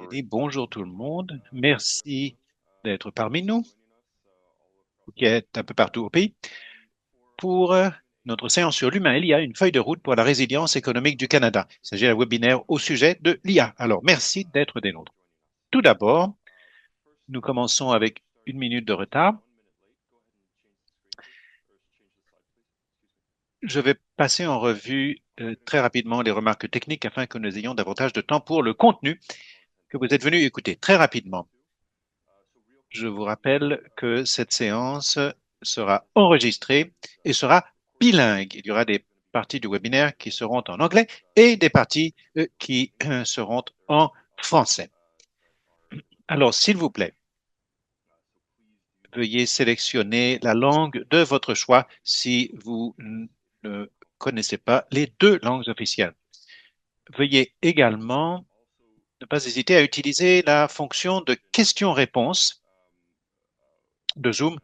J'ai dit bonjour tout le monde. Merci d'être parmi nous, qui est un peu partout au pays, pour notre séance sur l'humain et l'IA, une feuille de route pour la résilience économique du Canada. Il s'agit d'un webinaire au sujet de l'IA. Alors, merci d'être des nôtres. Tout d'abord, nous commençons avec une minute de retard. Je vais passer en revue très rapidement les remarques techniques afin que nous ayons davantage de temps pour le contenu que vous êtes venu écouter. Très rapidement, je vous rappelle que cette séance sera enregistrée et sera bilingue. Il y aura des parties du webinaire qui seront en anglais et des parties qui seront en français. Alors, s'il vous plaît, veuillez sélectionner la langue de votre choix si vous ne connaissez pas les deux langues officielles. Veuillez également ne pas hésiter à utiliser la fonction de questions-réponses de Zoom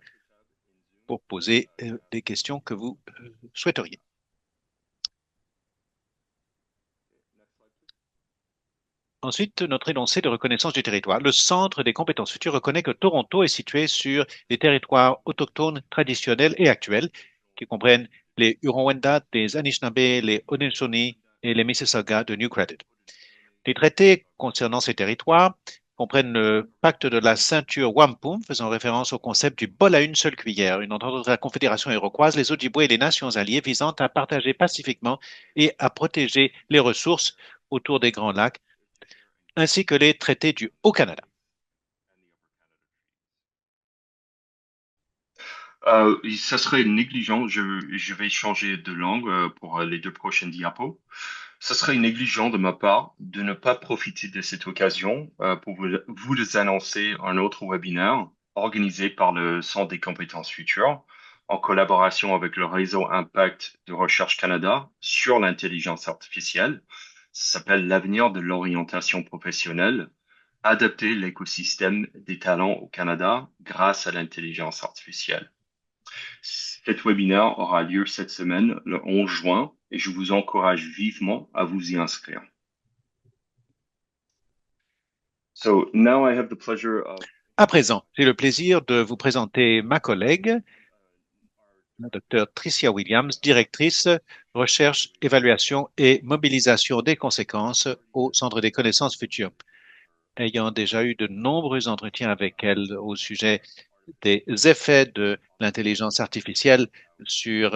pour poser des questions que vous souhaiteriez. Ensuite, notre énoncé de reconnaissance du territoire. Le Centre des compétences futures reconnaît que Toronto est situé sur les territoires autochtones traditionnels et actuels, qui comprennent les Huron-Wendat, les Anishinaabe, les Haudenosaunee et les Mississauga de New Credit. Les traités concernant ces territoires comprennent le pacte de la ceinture Wampum, faisant référence au concept du bol à une seule cuillère, une entente entre la Confédération iroquoise, les Ojibwe et les nations alliées visant à partager pacifiquement et à protéger les ressources autour des Grands Lacs, ainsi que les traités du Haut-Canada. Ça serait négligent. Je vais changer de langue pour les deux prochaines diapos. Ça serait négligent de ma part de ne pas profiter de cette occasion pour vous annoncer un autre webinaire organisé par le Centre des compétences futures en collaboration avec le réseau Impact de Recherche Canada sur l'intelligence artificielle. Ça s'appelle L'avenir de l'orientation professionnelle, adapter l'écosystème des talents au Canada grâce à l'intelligence artificielle. Cet webinaire aura lieu cette semaine, le 11 juin, et je vous encourage vivement à vous y inscrire. So now I have the pleasure of À présent, j'ai le plaisir de vous présenter ma collègue, la docteure Tricia Williams, directrice recherche, évaluation et mobilisation des conséquences au Centre des connaissances futures. Ayant déjà eu de nombreux entretiens avec elle au sujet des effets de l'intelligence artificielle sur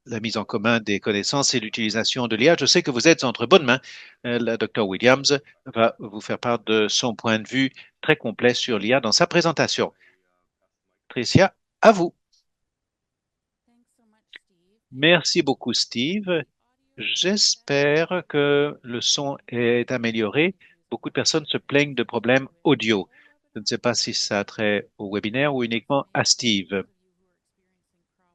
la mise en commun des connaissances et l'utilisation de l'IA. Je sais que vous êtes entre bonnes mains. La Dr Williams va vous faire part de son point de vue très complet sur l'IA dans sa présentation. Tricia, à vous. Merci beaucoup, Steve. J'espère que le son est amélioré. Beaucoup de personnes se plaignent de problèmes audio. Je ne sais pas si ça a trait au webinaire ou uniquement à Steve.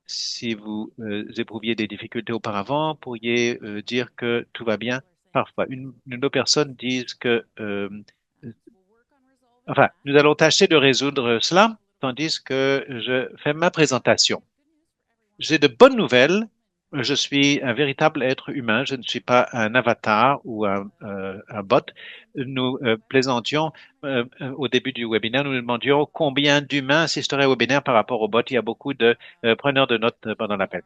Si vous éprouviez des difficultés auparavant, pourriez dire que tout va bien. Parfois, une autre personne disent que, enfin, nous allons tâcher de résoudre cela tandis que je fais ma présentation. J'ai de bonnes nouvelles. Je suis un véritable être humain. Je ne suis pas un avatar ou un bot. Nous plaisantions au début du webinaire. Nous nous demandions combien d'humains assisteraient au webinaire par rapport au bot. Il y a beaucoup de preneurs de notes pendant l'appel.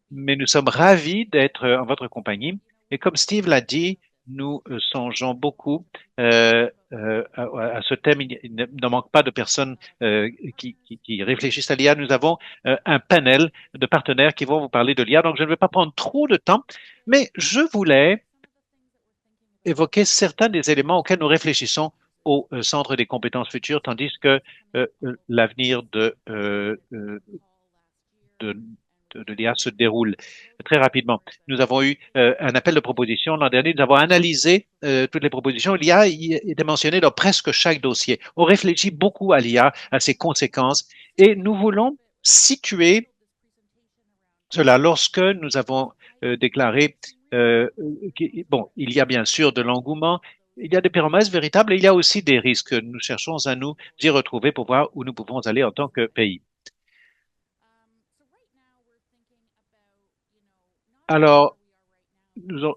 Mais nous sommes ravis d'être en votre compagnie. Et comme Steve l'a dit, nous songeons beaucoup à ce thème. Il ne manque pas de personnes qui réfléchissent à l'IA. Nous avons un panel de partenaires qui vont vous parler de l'IA. Donc, je ne vais pas prendre trop de temps, mais je voulais évoquer certains des éléments auxquels nous réfléchissons au Centre des compétences futures, tandis que l'avenir de, de l'IA se déroule très rapidement. Nous avons eu un appel de proposition l'an dernier. Nous avons analysé toutes les propositions. L'IA était mentionnée dans presque chaque dossier. On réfléchit beaucoup à l'IA, à ses conséquences, et nous voulons situer cela lorsque nous avons déclaré bon, il y a bien sûr de l'engouement, il y a des promesses véritables et il y a aussi des risques. Nous cherchons à nous y retrouver pour voir où nous pouvons aller en tant que pays. Alors,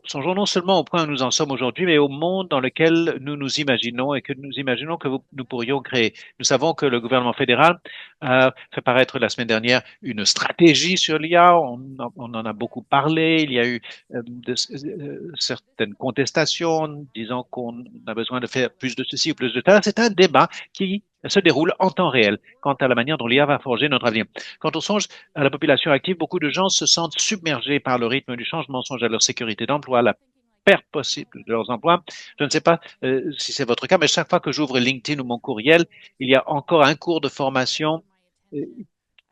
songeons non seulement au point où nous en sommes aujourd'hui, mais au monde dans lequel nous nous imaginons et que nous imaginons que nous pourrions créer. Nous savons que le gouvernement fédéral a fait paraître la semaine dernière une stratégie sur l'IA. On en a beaucoup parlé. Il y a eu certaines contestations disant qu'on a besoin de faire plus de ceci ou plus de ça. C'est un débat qui se déroule en temps réel quant à la manière dont l'IA va forger notre avenir. Quand on songe à la population active, beaucoup de gens se sentent submergés par le rythme du changement, songent à leur sécurité d'emploi, à la perte possible de leurs emplois. Je ne sais pas si c'est votre cas, mais chaque fois que j'ouvre LinkedIn ou mon courriel, il y a encore un cours de formation euh,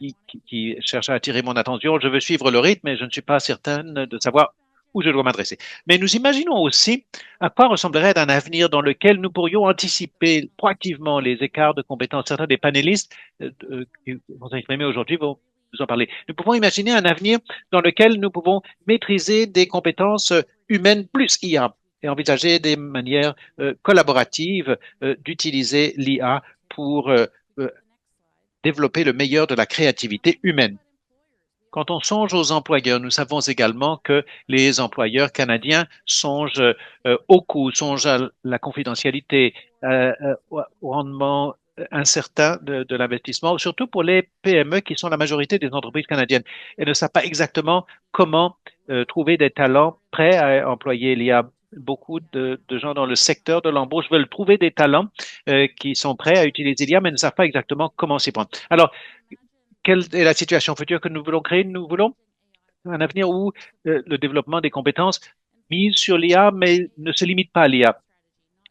qui cherche à attirer mon attention. Je veux suivre le rythme, mais je ne suis pas certaine de savoir où je dois m'adresser. Mais nous imaginons aussi à quoi ressemblerait un avenir dans lequel nous pourrions anticiper proactivement les écarts de compétences. Certains des panélistes qui vont s'exprimer aujourd'hui vont nous en parler. Nous pouvons imaginer un avenir dans lequel nous pouvons maîtriser des compétences humaines plus IA et envisager des manières collaboratives d'utiliser l'IA pour développer le meilleur de la créativité humaine. Quand on songe aux employeurs, nous savons également que les employeurs canadiens songent au coût, songent à la confidentialité, au rendement incertain de l'investissement, surtout pour les PME qui sont la majorité des entreprises canadiennes et ne savent pas exactement comment trouver des talents prêts à employer. Il y a beaucoup de gens dans le secteur de l'embauche veulent trouver des talents qui sont prêts à utiliser l'IA, mais ne savent pas exactement comment s'y prendre. Alors, quelle est la situation future que nous voulons créer? Nous voulons un avenir où le développement des compétences mise sur l'IA, mais ne se limite pas à l'IA.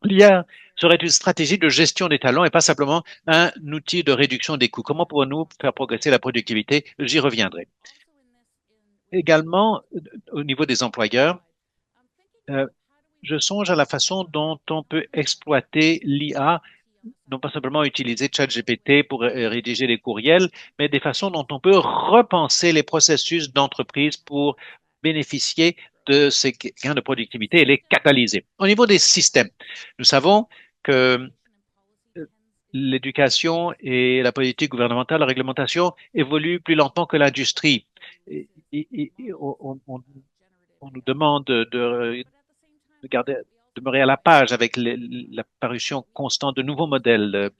L'IA serait une stratégie de gestion des talents et pas simplement un outil de réduction des coûts. Comment pourrons-nous faire progresser la productivité? J'y reviendrai. Également, au niveau des employeurs, euh, je songe à la façon dont on peut exploiter l'IA, non pas simplement utiliser ChatGPT pour rédiger des courriels, mais des façons dont on peut repenser les processus d'entreprise pour bénéficier de ces gains de productivité et les catalyser. Au niveau des systèmes, nous savons que l'éducation et la politique gouvernementale, la réglementation évoluent plus lentement que l'industrie. On nous demande de garder, demeurer à la page avec l'apparition constante de nouveaux modèles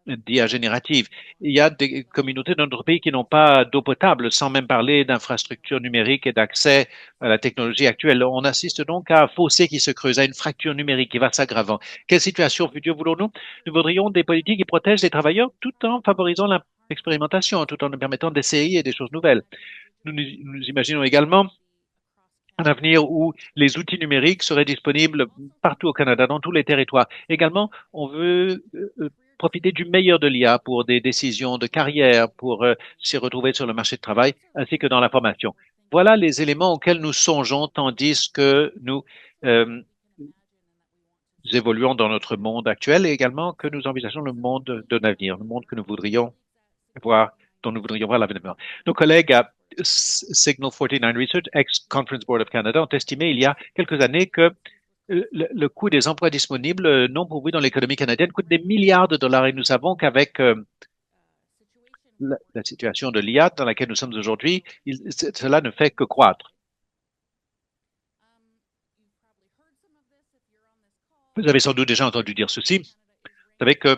d'IA générative. Il y a des communautés dans notre pays qui n'ont pas d'eau potable, sans même parler d'infrastructures numériques et d'accès à la technologie actuelle. On assiste donc à un fossé qui se creuse, à une fracture numérique qui va s'aggravant. Quelle situation future voulons-nous? Nous voudrions des politiques qui protègent les travailleurs tout en favorisant l'expérimentation, tout en nous permettant d'essayer des choses nouvelles. Nous imaginons également un avenir où les outils numériques seraient disponibles partout au Canada, dans tous les territoires. Également, on veut profiter du meilleur de l'IA pour des décisions de carrière, pour s'y retrouver sur le marché de travail, ainsi que dans la formation. Voilà les éléments auxquels nous songeons, tandis que nous évoluons dans notre monde actuel et également que nous envisageons le monde de l'avenir, le monde que nous voudrions voir, dont nous voudrions voir l'avenir. Nos collègues à Signal 49 Research, ex-Conference Board of Canada, ont estimé il y a quelques années que le coût des emplois disponibles non pourvus dans l'économie canadienne coûte des milliards de dollars et nous savons qu'avec la situation de l'IA dans laquelle nous sommes aujourd'hui, cela ne fait que croître. Vous avez sans doute déjà entendu dire ceci. Vous savez que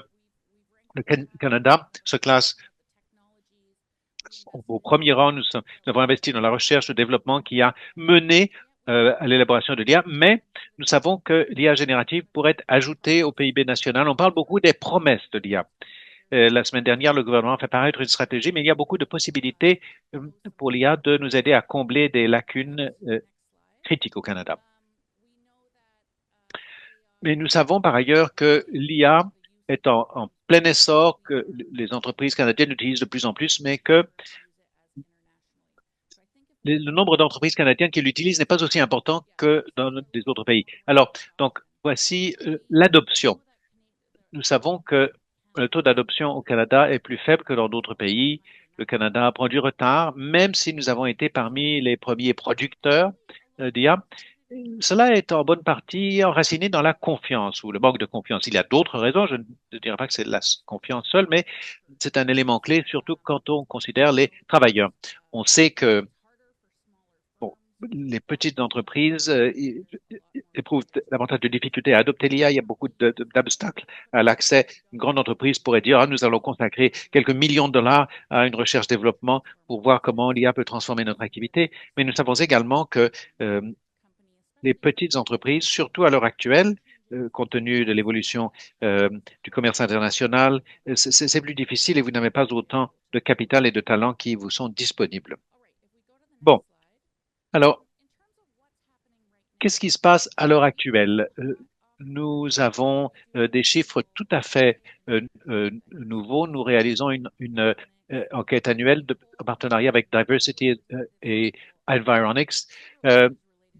le Canada se classe au premier rang. Nous avons investi dans la recherche et le développement qui a mené à l'élaboration de l'IA, mais nous savons que l'IA générative pourrait être ajoutée au PIB national. On parle beaucoup des promesses de l'IA. La semaine dernière, le gouvernement a fait paraître une stratégie, mais il y a beaucoup de possibilités pour l'IA de nous aider à combler des lacunes critiques au Canada. Mais nous savons par ailleurs que l'IA est en plein essor, que les entreprises canadiennes l'utilisent de plus en plus, mais que le nombre d'entreprises canadiennes qui l'utilisent n'est pas aussi important que dans des autres pays. Alors, donc, voici l'adoption. Nous savons que le taux d'adoption au Canada est plus faible que dans d'autres pays. Le Canada prend du retard, même si nous avons été parmi les premiers producteurs d'IA. Cela est en bonne partie enraciné dans la confiance ou le manque de confiance. Il y a d'autres raisons, je ne dirais pas que c'est la confiance seule, mais c'est un élément clé, surtout quand on considère les travailleurs. On sait que les petites entreprises éprouvent davantage de difficultés à adopter l'IA. Il y a beaucoup d'obstacles à l'accès. Une grande entreprise pourrait dire, ah, nous allons consacrer quelques millions de dollars à une recherche-développement pour voir comment l'IA peut transformer notre activité. Mais nous savons également que euh, les petites entreprises, surtout à l'heure actuelle, compte tenu de l'évolution du commerce international, c'est plus difficile et vous n'avez pas autant de capital et de talent qui vous sont disponibles. Bon, alors, qu'est-ce qui se passe à l'heure actuelle? Nous avons des chiffres tout à fait nouveaux. Nous réalisons une enquête annuelle en partenariat avec Diversity et Environics. Euh,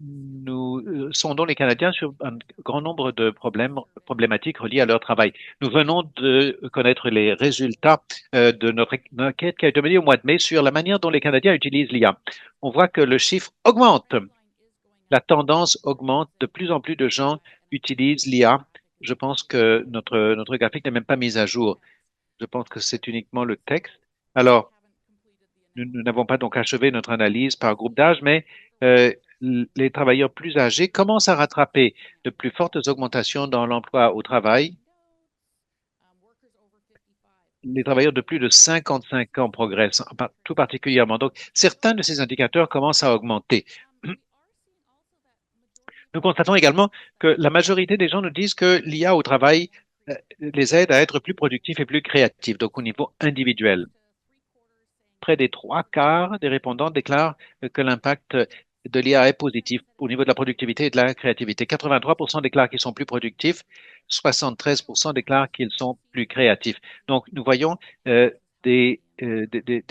nous sondons les Canadiens sur un grand nombre de problématiques reliées à leur travail. Nous venons de connaître les résultats de notre enquête qui a été menée au mois de mai sur la manière dont les Canadiens utilisent l'IA. On voit que le chiffre augmente. La tendance augmente. De plus en plus de gens utilisent l'IA. Je pense que notre graphique n'est même pas mis à jour. Je pense que c'est uniquement le texte. Alors, nous n'avons pas donc achevé notre analyse par groupe d'âge, mais euh, les travailleurs plus âgés commencent à rattraper de plus fortes augmentations dans l'emploi au travail. Les travailleurs de plus de 55 ans progressent tout particulièrement. Donc, certains de ces indicateurs commencent à augmenter. Nous constatons également que la majorité des gens nous disent que l'IA au travail les aide à être plus productifs et plus créatifs, donc au niveau individuel. Près des trois quarts des répondants déclarent que l'impact de l'IA est positif au niveau de la productivité et de la créativité. 83% déclarent qu'ils sont plus productifs, 73% déclarent qu'ils sont plus créatifs. Donc, nous voyons des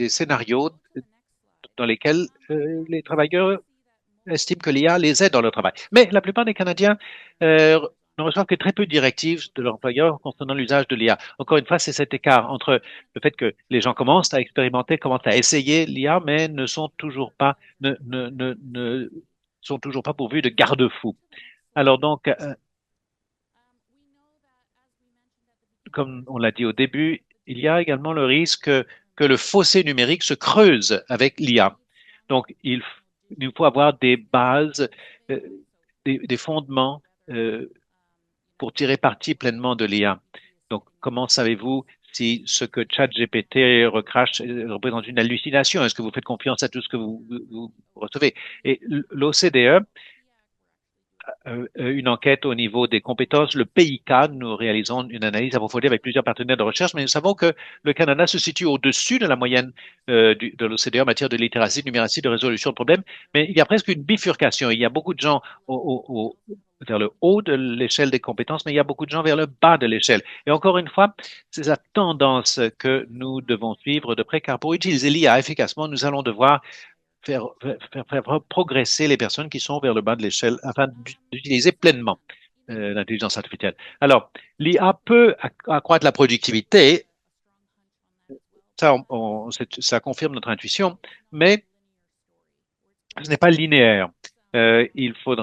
scénarios dans lesquels les travailleurs estiment que l'IA les aide dans leur travail. Mais la plupart des Canadiens euh, ne reçoivent que très peu de directives de l'employeur concernant l'usage de l'IA. Encore une fois, c'est cet écart entre le fait que les gens commencent à expérimenter, commencent à essayer l'IA, mais ne sont toujours pas, ne sont toujours pas pourvus de garde-fous. Alors donc, comme on l'a dit au début, il y a également le risque que le fossé numérique se creuse avec l'IA. Donc, il faut avoir des bases, euh, des fondements pour tirer parti pleinement de l'IA. Donc, comment savez-vous si ce que ChatGPT recrache représente une hallucination? Est-ce que vous faites confiance à tout ce que vous recevez? Et l'OCDE une enquête au niveau des compétences. Le PIK, nous réalisons une analyse approfondie avec plusieurs partenaires de recherche, mais nous savons que le Canada se situe au-dessus de la moyenne de l'OCDE en matière de littératie, de numératie, de résolution de problèmes. Mais il y a presque une bifurcation. Il y a beaucoup de gens vers le haut de l'échelle des compétences, mais il y a beaucoup de gens vers le bas de l'échelle. Et encore une fois, c'est la tendance que nous devons suivre de près, car pour utiliser l'IA efficacement, nous allons devoir faire progresser les personnes qui sont vers le bas de l'échelle afin d'utiliser pleinement l'intelligence artificielle. Alors, l'IA peut accroître la productivité, ça confirme notre intuition, mais ce n'est pas linéaire. Il faut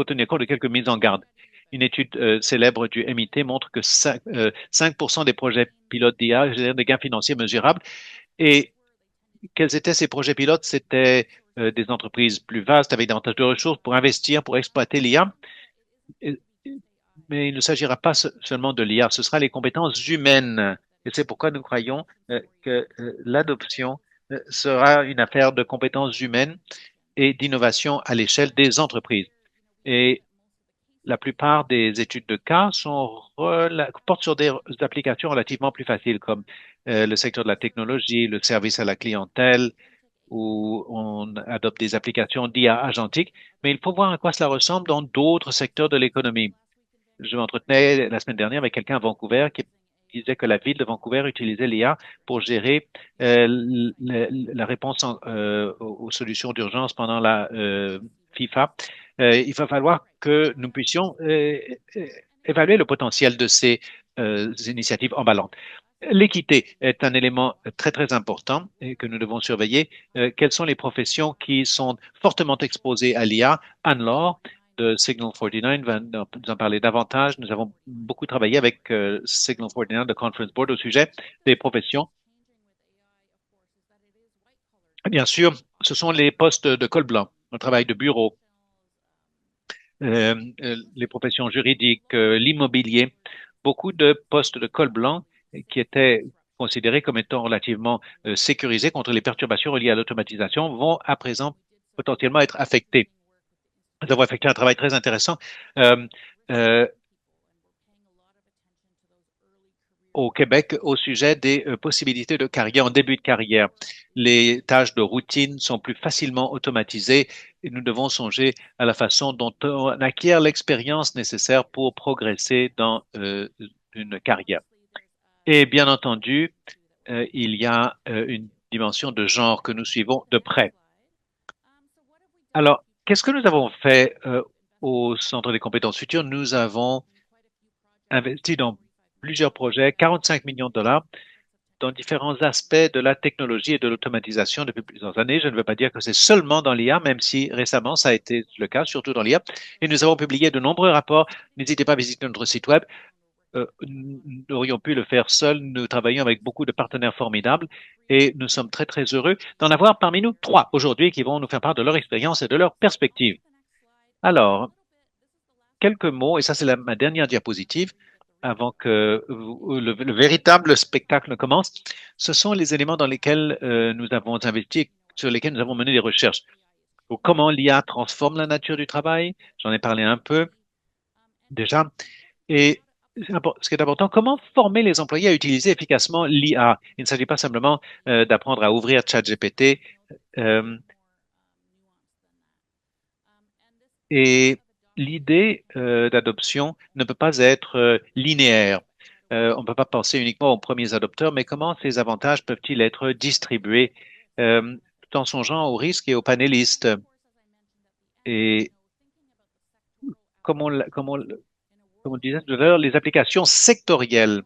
tenir compte de quelques mises en garde. Une étude célèbre du MIT montre que 5% des projets pilotes d'IA génèrent des gains financiers mesurables et quels étaient ces projets pilotes? C'était des entreprises plus vastes avec davantage de ressources pour investir, pour exploiter l'IA. Mais il ne s'agira pas seulement de l'IA, ce sera les compétences humaines. Et c'est pourquoi nous croyons que l'adoption sera une affaire de compétences humaines et d'innovation à l'échelle des entreprises. Et la plupart des études de cas portent sur des applications relativement plus faciles, comme le secteur de la technologie, le service à la clientèle, où on adopte des applications d'IA agentique, mais il faut voir à quoi cela ressemble dans d'autres secteurs de l'économie. Je m'entretenais la semaine dernière avec quelqu'un à Vancouver qui disait que la ville de Vancouver utilisait l'IA pour gérer la réponse aux solutions d'urgence pendant la FIFA. Il va falloir que nous puissions évaluer le potentiel de ces initiatives emballantes. L'équité est un élément très, très important et que nous devons surveiller. Quelles sont les professions qui sont fortement exposées à l'IA? Anne-Laure de Signal 49 va nous en parler davantage. Nous avons beaucoup travaillé avec Signal 49 de Conference Board au sujet des professions. Bien sûr, ce sont les postes de col blanc, le travail de bureau, les professions juridiques, l'immobilier, beaucoup de postes de col blanc qui étaient considérés comme étant relativement sécurisés contre les perturbations reliées à l'automatisation vont à présent potentiellement être affectés. Nous avons effectué un travail très intéressant euh, euh, au Québec au sujet des possibilités de carrière en début de carrière. Les tâches de routine sont plus facilement automatisées et nous devons songer à la façon dont on acquiert l'expérience nécessaire pour progresser dans une carrière. Et bien entendu, il y a une dimension de genre que nous suivons de près. Alors, qu'est-ce que nous avons fait au Centre des compétences futures? Nous avons investi dans plusieurs projets, 45 millions de dollars dans différents aspects de la technologie et de l'automatisation depuis plusieurs années. Je ne veux pas dire que c'est seulement dans l'IA, même si récemment ça a été le cas, surtout dans l'IA. Et nous avons publié de nombreux rapports. N'hésitez pas à visiter notre site web. Nous aurions pu le faire seuls. Nous travaillons avec beaucoup de partenaires formidables et nous sommes très, très heureux d'en avoir parmi nous trois aujourd'hui qui vont nous faire part de leur expérience et de leurs perspectives. Alors, quelques mots, et ça c'est ma dernière diapositive, avant que le véritable spectacle ne commence. Ce sont les éléments dans lesquels nous avons investi, sur lesquels nous avons mené des recherches. Donc, comment l'IA transforme la nature du travail, j'en ai parlé un peu déjà. Et ce qui est important, comment former les employés à utiliser efficacement l'IA. Il ne s'agit pas simplement d'apprendre à ouvrir ChatGPT. Euh, Et l'idée d'adoption ne peut pas être linéaire. On ne peut pas penser uniquement aux premiers adopteurs, mais comment ces avantages peuvent-ils être distribués tout en songeant aux risques et aux panélistes. Et comme comme on disait tout à l'heure, les applications sectorielles,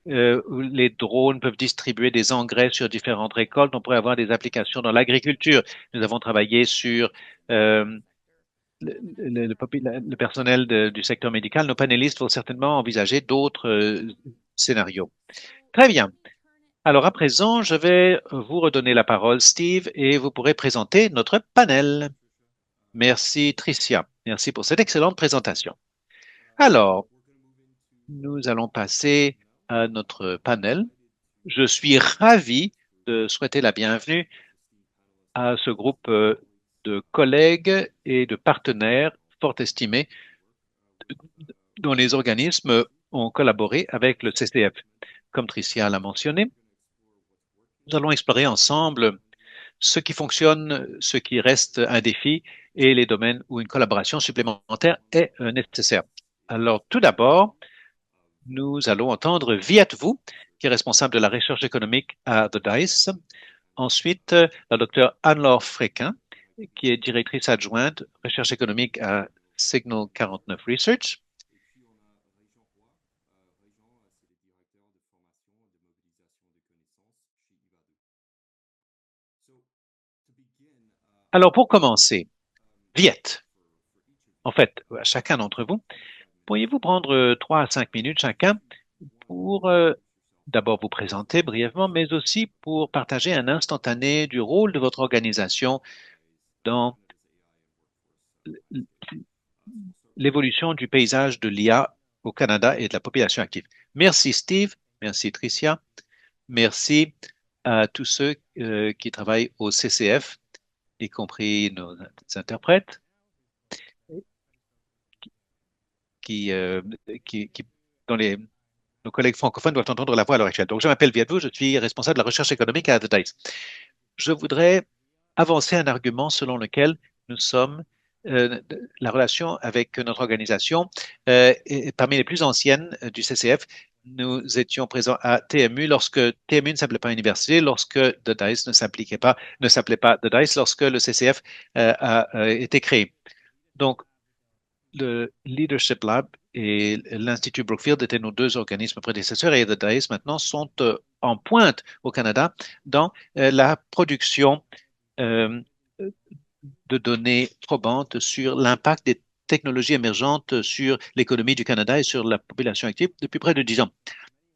où les drones peuvent distribuer des engrais sur différentes récoltes. On pourrait avoir des applications dans l'agriculture. Nous avons travaillé sur euh, le personnel du secteur médical, nos panélistes vont certainement envisager d'autres scénarios. Très bien. Alors à présent, je vais vous redonner la parole, Steve, et vous pourrez présenter notre panel. Merci, Tricia. Merci pour cette excellente présentation. Alors, nous allons passer à notre panel. Je suis ravi de souhaiter la bienvenue à ce groupe de collègues et de partenaires fort estimés dont les organismes ont collaboré avec le CCF. Comme Tricia l'a mentionné, nous allons explorer ensemble ce qui fonctionne, ce qui reste un défi et les domaines où une collaboration supplémentaire est nécessaire. Alors, tout d'abord, nous allons entendre Viet Vu, qui est responsable de la recherche économique à The Dice. Ensuite, la docteure Anne-Laure Fréquin, qui est directrice adjointe recherche économique à Signal 49 Research. Alors, pour commencer, Viet, en fait, à chacun d'entre vous, pourriez-vous prendre 3 à 5 minutes chacun pour d'abord vous présenter brièvement, mais aussi pour partager un instantané du rôle de votre organisation dans l'évolution du paysage de l'IA au Canada et de la population active. Merci Steve, merci Tricia, merci à tous ceux qui travaillent au CCF, y compris nos interprètes, qui, euh, qui dont nos collègues francophones doivent entendre la voix à l'heure actuelle. Donc, je m'appelle Viadou, je suis responsable de la recherche économique à The Dice. Je voudrais avancer un argument selon lequel nous sommes la relation avec notre organisation est parmi les plus anciennes du CCF. Nous étions présents à TMU lorsque TMU ne s'appelait pas université, lorsque The Dice ne s'appelait pas The Dice, lorsque le CCF a été créé. Donc, le Leadership Lab et l'Institut Brookfield étaient nos deux organismes prédécesseurs et The Dice maintenant sont en pointe au Canada dans la production euh, de données probantes sur l'impact des technologies émergentes sur l'économie du Canada et sur la population active depuis près de 10 ans.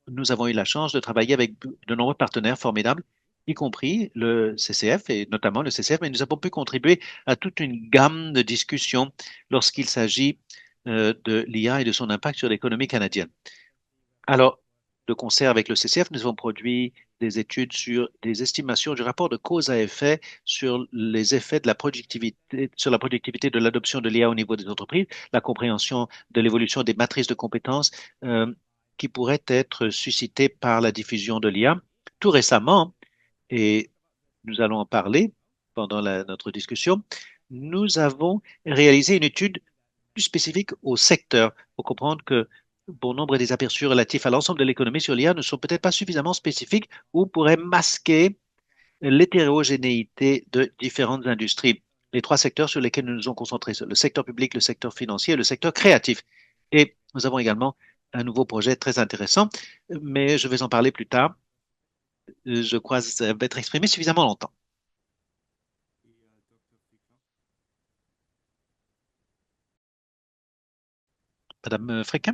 Nous avons eu la chance de travailler avec de nombreux partenaires formidables y compris le CCF et notamment le CCF, mais nous avons pu contribuer à toute une gamme de discussions lorsqu'il s'agit de l'IA et de son impact sur l'économie canadienne. Alors, de concert avec le CCF, nous avons produit des études sur des estimations du rapport de cause à effet sur les effets de la productivité, sur la productivité de l'adoption de l'IA au niveau des entreprises, la compréhension de l'évolution des matrices de compétences qui pourraient être suscitées par la diffusion de l'IA. Tout récemment, et nous allons en parler pendant notre discussion, nous avons réalisé une étude plus spécifique au secteur pour comprendre que bon nombre des aperçus relatifs à l'ensemble de l'économie sur l'IA ne sont peut-être pas suffisamment spécifiques ou pourraient masquer l'hétérogénéité de différentes industries. Les trois secteurs sur lesquels nous nous sommes concentrés, le secteur public, le secteur financier et le secteur créatif. Et nous avons également un nouveau projet très intéressant, mais je vais en parler plus tard. Je crois être exprimé suffisamment longtemps. Madame Fréquin?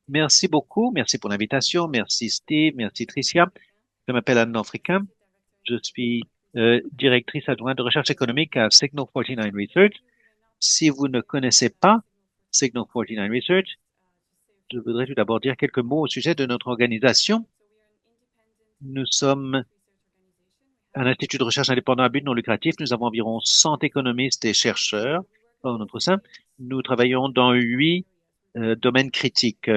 Merci beaucoup. Merci pour l'invitation. Merci Steve. Merci Tricia. Je m'appelle Anne Fréquin. Je suis directrice adjointe de recherche économique à Signal 49 Research. Si vous ne connaissez pas Signal 49 Research, je voudrais tout d'abord dire quelques mots au sujet de notre organisation. Nous sommes un institut de recherche indépendant à but non lucratif. Nous avons environ 100 économistes et chercheurs en notre sein. Nous travaillons dans 8 domaines critiques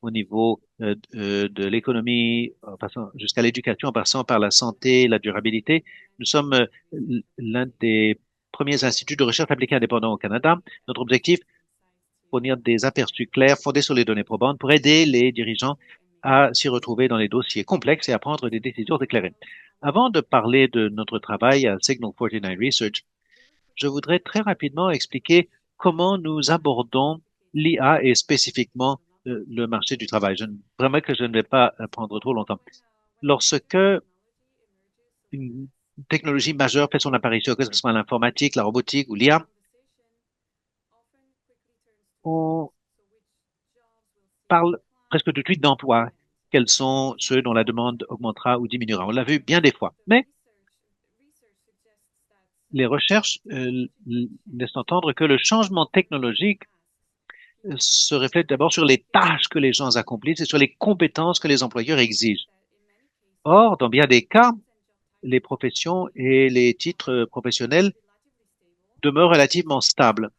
au niveau de l'économie, en passant jusqu'à l'éducation, en passant par la santé, la durabilité. Nous sommes l'un des premiers instituts de recherche appliquée indépendants au Canada. Notre objectif, fournir des aperçus clairs fondés sur les données probantes pour aider les dirigeants à s'y retrouver dans les dossiers complexes et à prendre des décisions éclairées. Avant de parler de notre travail à Signal 49 Research, je voudrais très rapidement expliquer comment nous abordons l'IA et spécifiquement le marché du travail. Vraiment que je ne vais pas prendre trop longtemps. Lorsque une technologie majeure fait son apparition, que ce soit l'informatique, la robotique ou l'IA, on parle presque tout de suite d'emploi. Quels sont ceux dont la demande augmentera ou diminuera? On l'a vu bien des fois. Mais les recherches laissent entendre que le changement technologique se reflète d'abord sur les tâches que les gens accomplissent et sur les compétences que les employeurs exigent. Or, dans bien des cas, les professions et les titres professionnels demeurent relativement stables,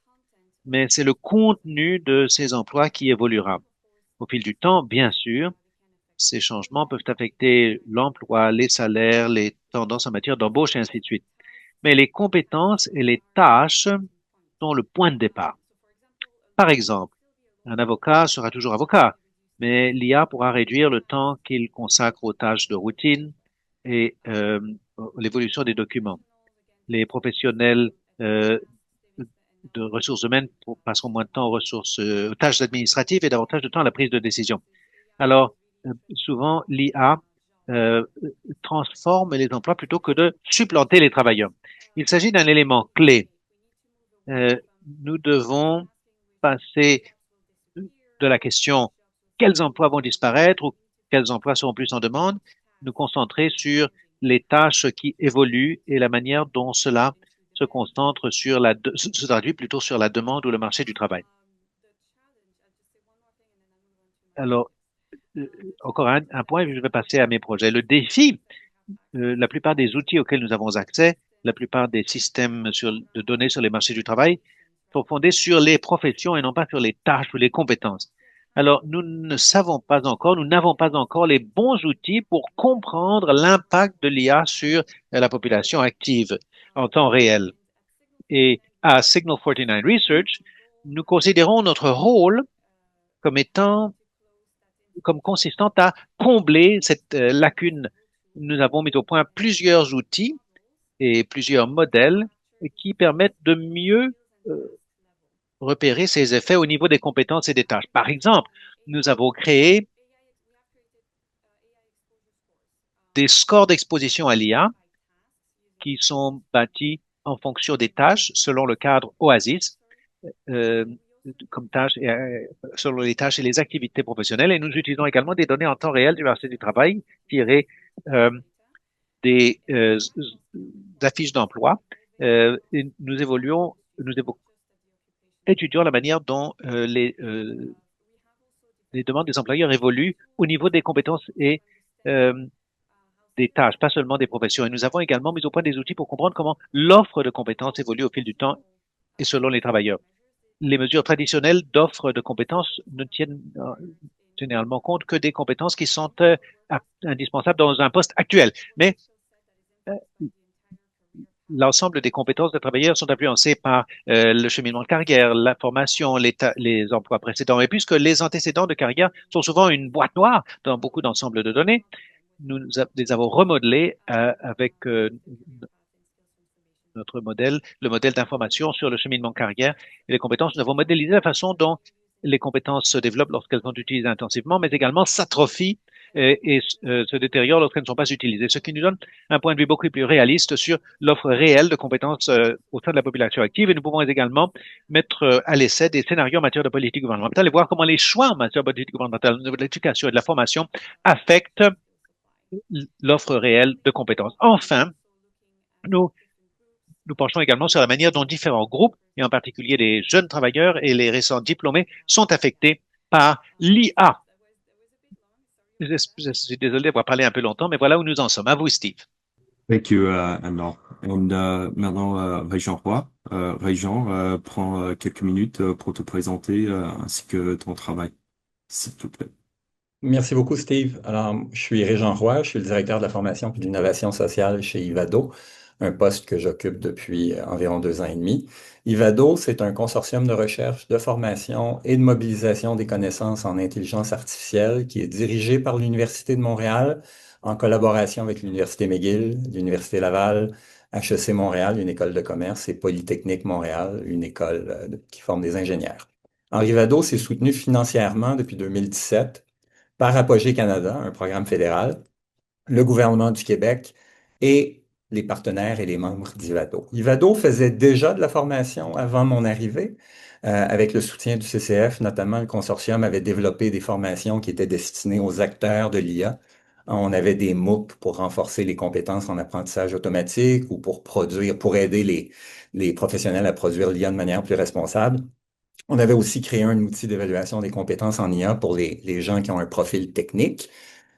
mais c'est le contenu de ces emplois qui évoluera. Au fil du temps, bien sûr, ces changements peuvent affecter l'emploi, les salaires, les tendances en matière d'embauche et ainsi de suite. Mais les compétences et les tâches sont le point de départ. Par exemple, un avocat sera toujours avocat, mais l'IA pourra réduire le temps qu'il consacre aux tâches de routine et l'évolution des documents. Les professionnels de ressources humaines passeront moins de temps aux tâches administratives et davantage de temps à la prise de décision. Alors, souvent, l'IA transforme les emplois plutôt que de supplanter les travailleurs. Il s'agit d'un élément clé. Nous devons passer de la question quels emplois vont disparaître ou quels emplois seront plus en demande, nous concentrer sur les tâches qui évoluent et la manière dont cela se concentre se traduit plutôt sur la demande ou le marché du travail. Alors, encore un point, et je vais passer à mes projets. Le défi, la plupart des outils auxquels nous avons accès, la plupart des systèmes de données sur les marchés du travail sont fondés sur les professions et non pas sur les tâches ou les compétences. Alors, nous ne savons pas encore, nous n'avons pas encore les bons outils pour comprendre l'impact de l'IA sur la population active en temps réel. Et à Signal 49 Research, nous considérons notre rôle comme consistant à combler cette lacune. Nous avons mis au point plusieurs outils et plusieurs modèles qui permettent de mieux repérer ces effets au niveau des compétences et des tâches. Par exemple, nous avons créé des scores d'exposition à l'IA qui sont bâtis en fonction des tâches selon le cadre OASIS, euh, comme tâches selon les tâches et les activités professionnelles. Et nous utilisons également des données en temps réel du marché du travail tirées euh, des affiches d'emploi. Et étudions la manière dont les demandes des employeurs évoluent au niveau des compétences et euh, des tâches, pas seulement des professions. Et nous avons également mis au point des outils pour comprendre comment l'offre de compétences évolue au fil du temps et selon les travailleurs. Les mesures traditionnelles d'offre de compétences ne tiennent généralement compte que des compétences qui sont indispensables dans un poste actuel. Mais euh, l'ensemble des compétences des travailleurs sont influencées par le cheminement de carrière, la formation, les emplois précédents. Et puisque les antécédents de carrière sont souvent une boîte noire dans beaucoup d'ensembles de données, nous les avons remodelés avec notre modèle, le modèle d'information sur le cheminement de carrière et les compétences. Nous avons modélisé la façon dont les compétences se développent lorsqu'elles sont utilisées intensivement, mais également s'atrophient se détériorent lorsqu'elles ne sont pas utilisées, ce qui nous donne un point de vue beaucoup plus réaliste sur l'offre réelle de compétences au sein de la population active. Et nous pouvons également mettre à l'essai des scénarios en matière de politique gouvernementale et voir comment les choix en matière de politique gouvernementale, au niveau de l'éducation et de la formation affectent l'offre réelle de compétences. Enfin, nous nous penchons également sur la manière dont différents groupes, et en particulier les jeunes travailleurs et les récents diplômés, sont affectés par l'IA. Je suis désolé d'avoir parlé un peu longtemps, mais voilà où nous en sommes. À vous, Steve. Thank you, Anna. And, maintenant, Régent Roy. Régent, prends quelques minutes pour te présenter ainsi que ton travail, s'il te plaît. Merci beaucoup, Steve. Alors, je suis Régent Roy, je suis le directeur de la formation et de l'innovation sociale chez Ivado, un poste que j'occupe depuis environ 2 ans et demi. Ivado, c'est un consortium de recherche, de formation et de mobilisation des connaissances en intelligence artificielle qui est dirigé par l'Université de Montréal en collaboration avec l'Université McGill, l'Université Laval, HEC Montréal, une école de commerce, et Polytechnique Montréal, une école qui forme des ingénieurs. Alors, Ivado s'est soutenu financièrement depuis 2017 par Apogée Canada, un programme fédéral, le gouvernement du Québec et les partenaires et les membres d'Ivado. Ivado faisait déjà de la formation avant mon arrivée. Avec le soutien du CCF, notamment, le consortium avait développé des formations qui étaient destinées aux acteurs de l'IA. On avait des MOOC pour renforcer les compétences en apprentissage automatique ou pour produire, pour aider les professionnels à produire l'IA de manière plus responsable. On avait aussi créé un outil d'évaluation des compétences en IA pour les gens qui ont un profil technique.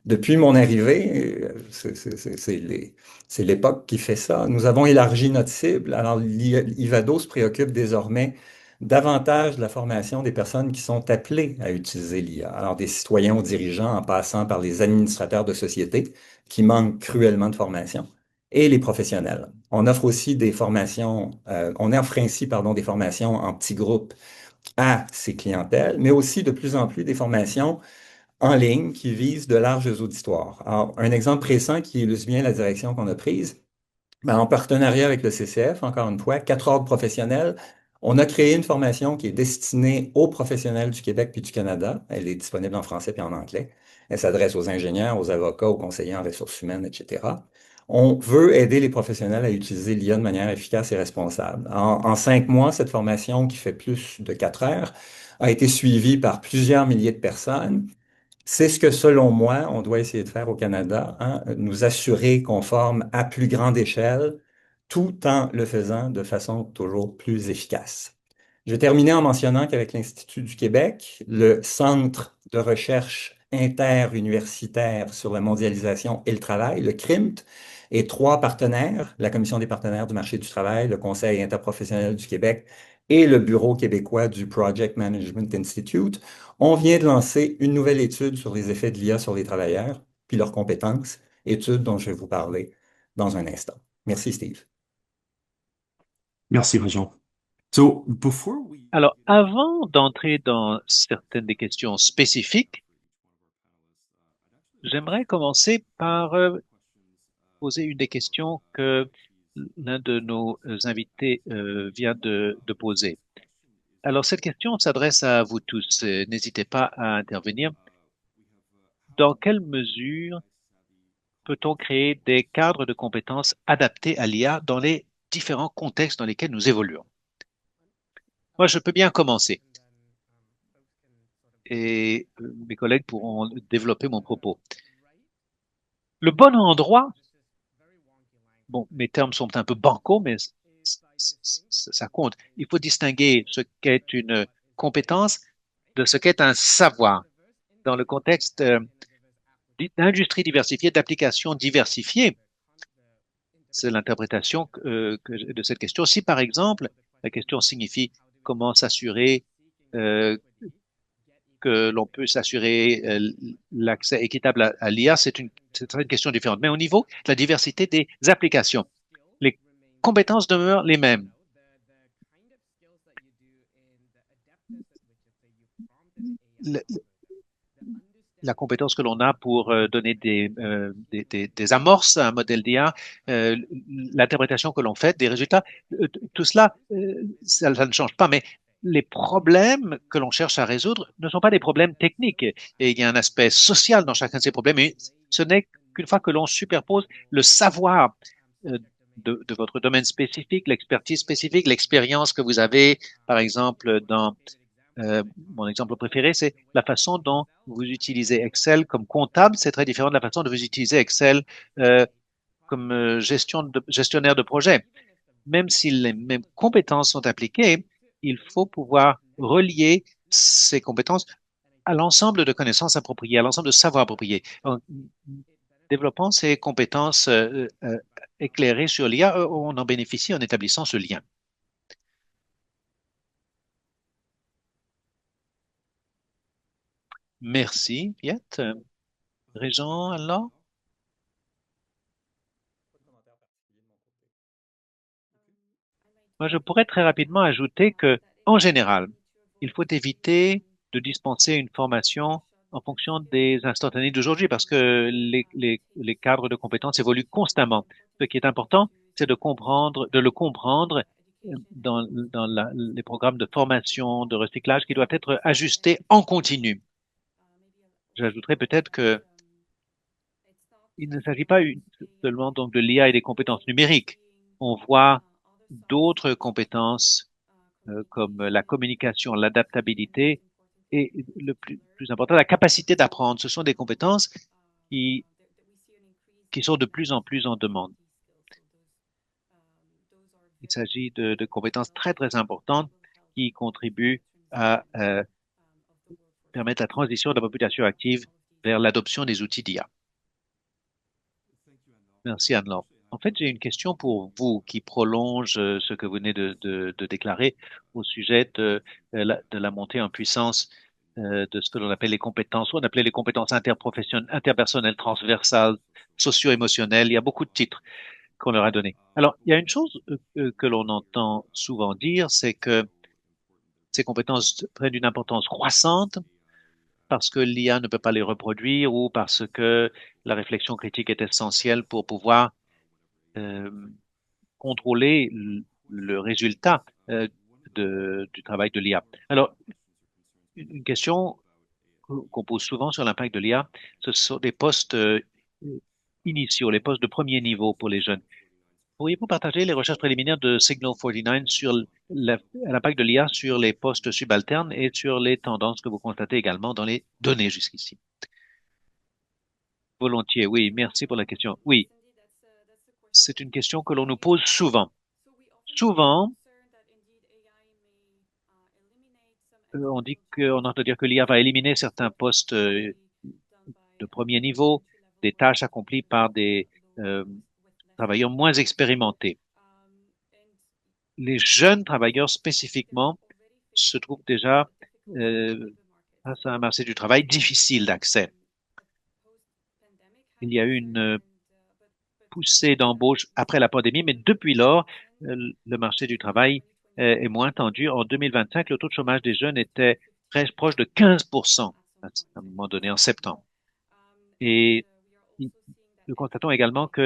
Depuis mon arrivée, c'est l'époque qui fait ça. Nous avons élargi notre cible. Alors, Ivado se préoccupe désormais davantage de la formation des personnes qui sont appelées à utiliser l'IA. Alors, des citoyens aux dirigeants en passant par les administrateurs de sociétés qui manquent cruellement de formation et les professionnels. On offre aussi des formations, on offre ainsi, pardon, des formations en petits groupes à ces clientèles, mais aussi de plus en plus des formations en ligne qui visent de larges auditoires. Alors, un exemple précis qui illustre bien la direction qu'on a prise, ben, en partenariat avec le CCF, encore une fois, 4 ordres professionnels, on a créé une formation qui est destinée aux professionnels du Québec puis du Canada. Elle est disponible en français puis en anglais. Elle s'adresse aux ingénieurs, aux avocats, aux conseillers en ressources humaines, etc. On veut aider les professionnels à utiliser l'IA de manière efficace et responsable. En 5 mois, cette formation qui fait plus de 4 heures a été suivie par plusieurs milliers de personnes. C'est ce que, selon moi, on doit essayer de faire au Canada, hein, nous assurer qu'on forme à plus grande échelle, tout en le faisant de façon toujours plus efficace. Je vais terminer en mentionnant qu'avec l'Institut du Québec, le Centre de recherche interuniversitaire sur la mondialisation et le travail, le CRIMT, et 3 partenaires, la Commission des partenaires du marché du travail, le Conseil interprofessionnel du Québec et le Bureau québécois du Project Management Institute, on vient de lancer une nouvelle étude sur les effets de l'IA sur les travailleurs, puis leurs compétences, étude dont je vais vous parler dans un instant. Merci, Steve. Merci, Régent. So, before we Alors, avant d'entrer dans certaines des questions spécifiques, j'aimerais commencer par poser une des questions que l'un de nos invités vient de poser. Alors, cette question s'adresse à vous tous. N'hésitez pas à intervenir. Dans quelle mesure peut-on créer des cadres de compétences adaptés à l'IA dans les différents contextes dans lesquels nous évoluons? Moi, je peux bien commencer et mes collègues pourront développer mon propos. le bon endroit. Bon, mes termes sont un peu bancaux, mais ça compte. Il faut distinguer ce qu'est une compétence de ce qu'est un savoir. Dans le contexte d'industrie diversifiée, d'applications diversifiées, c'est l'interprétation de cette question. Si, par exemple, la question signifie comment s'assurer que l'on peut s'assurer l'accès équitable à l'IA, c'est une question différente. Mais au niveau de la diversité des applications, les compétences demeurent les mêmes. La compétence que l'on a pour donner des amorces à un modèle d'IA, l'interprétation que l'on fait des résultats, tout cela, ça ne change pas. Mais les problèmes que l'on cherche à résoudre ne sont pas des problèmes techniques. Et il y a un aspect social dans chacun de ces problèmes. Et ce n'est qu'une fois que l'on superpose le savoir de votre domaine spécifique, l'expertise spécifique, l'expérience que vous avez, par exemple, dans mon exemple préféré, c'est la façon dont vous utilisez Excel comme comptable. C'est très différent de la façon dont vous utilisez Excel comme gestionnaire de projet. Même si les mêmes compétences sont appliquées, il faut pouvoir relier ces compétences à l'ensemble de connaissances appropriées, à l'ensemble de savoirs appropriés. En développant ces compétences éclairées sur l'IA, on en bénéficie en établissant ce lien. Merci, Piet. Régent, alors? Moi, je pourrais très rapidement ajouter que, en général, il faut éviter de dispenser une formation en fonction des instantanés d'aujourd'hui parce que les cadres de compétences évoluent constamment. Ce qui est important, c'est de le comprendre dans les programmes de formation, de recyclage qui doivent être ajustés en continu. J'ajouterais peut-être que il ne s'agit pas seulement donc de l'IA et des compétences numériques. On voit d'autres compétences comme la communication, l'adaptabilité et le plus important, la capacité d'apprendre. Ce sont des compétences qui, qui sont de plus en plus en demande. Il s'agit de compétences très, très importantes qui contribuent à permettre la transition de la population active vers l'adoption des outils d'IA. Merci, Anne-Laure. En fait, j'ai une question pour vous qui prolonge ce que vous venez de déclarer au sujet de la montée en puissance de ce que l'on appelle les compétences, ou on appelait les compétences interprofessionnelles, interpersonnelles, transversales, socio-émotionnelles. Il y a beaucoup de titres qu'on leur a donnés. Alors, il y a une chose que l'on entend souvent dire, c'est que ces compétences prennent une importance croissante parce que l'IA ne peut pas les reproduire ou parce que la réflexion critique est essentielle pour pouvoir euh, contrôler le résultat du travail de l'IA. Alors, une question qu'on pose souvent sur l'impact de l'IA, ce sont les postes initiaux, les postes de premier niveau pour les jeunes. Pourriez-vous partager les recherches préliminaires de Signal 49 sur l'impact de l'IA sur les postes subalternes et sur les tendances que vous constatez également dans les données jusqu'ici? Volontiers, oui, merci pour la question. Oui, c'est une question que l'on nous pose souvent. Souvent, on entend dire que l'IA va éliminer certains postes de premier niveau, des tâches accomplies par des travailleurs moins expérimentés. Les jeunes travailleurs spécifiquement se trouvent déjà face à un marché du travail difficile d'accès. Il y a eu une poussée d'embauche après la pandémie, mais depuis lors, le marché du travail est moins tendu. En 2025, le taux de chômage des jeunes était très proche de 15% à un moment donné, en septembre. Et nous constatons également que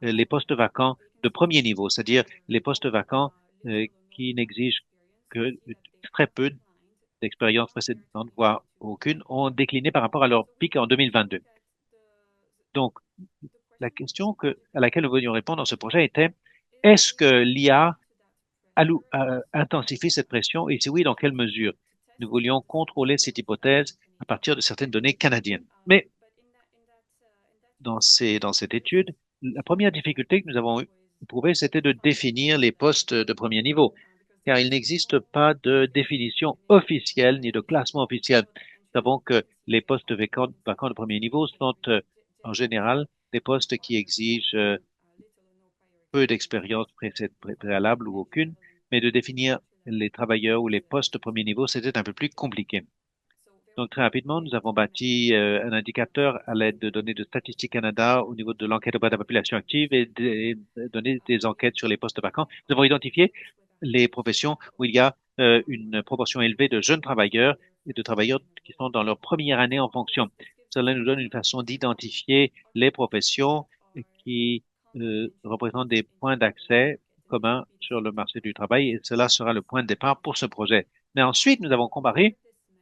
les postes vacants de premier niveau, c'est-à-dire les postes vacants qui n'exigent que très peu d'expérience précédente, voire aucune, ont décliné par rapport à leur pic en 2022. Donc, la question à laquelle nous venions répondre dans ce projet était, est-ce que l'IA intensifie cette pression et si oui, dans quelle mesure? Nous voulions contrôler cette hypothèse à partir de certaines données canadiennes. Mais dans cette étude, la première difficulté que nous avons trouvée, c'était de définir les postes de premier niveau, car il n'existe pas de définition officielle ni de classement officiel. Nous savons que les postes vacants de premier niveau sont en général des postes qui exigent peu d'expérience préalable ou aucune, mais de définir les travailleurs ou les postes de premier niveau, c'était un peu plus compliqué. Donc, très rapidement, nous avons bâti un indicateur à l'aide de données de Statistique Canada au niveau de l'enquête auprès de la population active et donné des enquêtes sur les postes vacants. Nous avons identifié les professions où il y a une proportion élevée de jeunes travailleurs et de travailleurs qui sont dans leur première année en fonction. Cela nous donne une façon d'identifier les professions qui représentent des points d'accès communs sur le marché du travail et cela sera le point de départ pour ce projet. Mais ensuite, nous avons comparé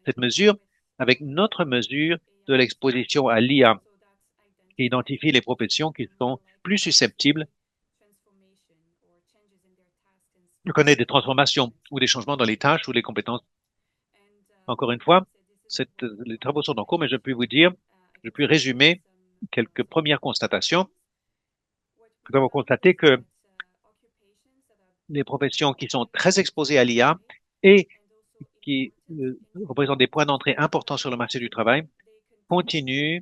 cette mesure avec notre mesure de l'exposition à l'IA, qui identifie les professions qui sont plus susceptibles de connaître des transformations ou des changements dans les tâches ou les compétences. Encore une fois, les travaux sont en cours, mais je puis résumer quelques premières constatations. Nous avons constaté que les professions qui sont très exposées à l'IA et qui représentent des points d'entrée importants sur le marché du travail continuent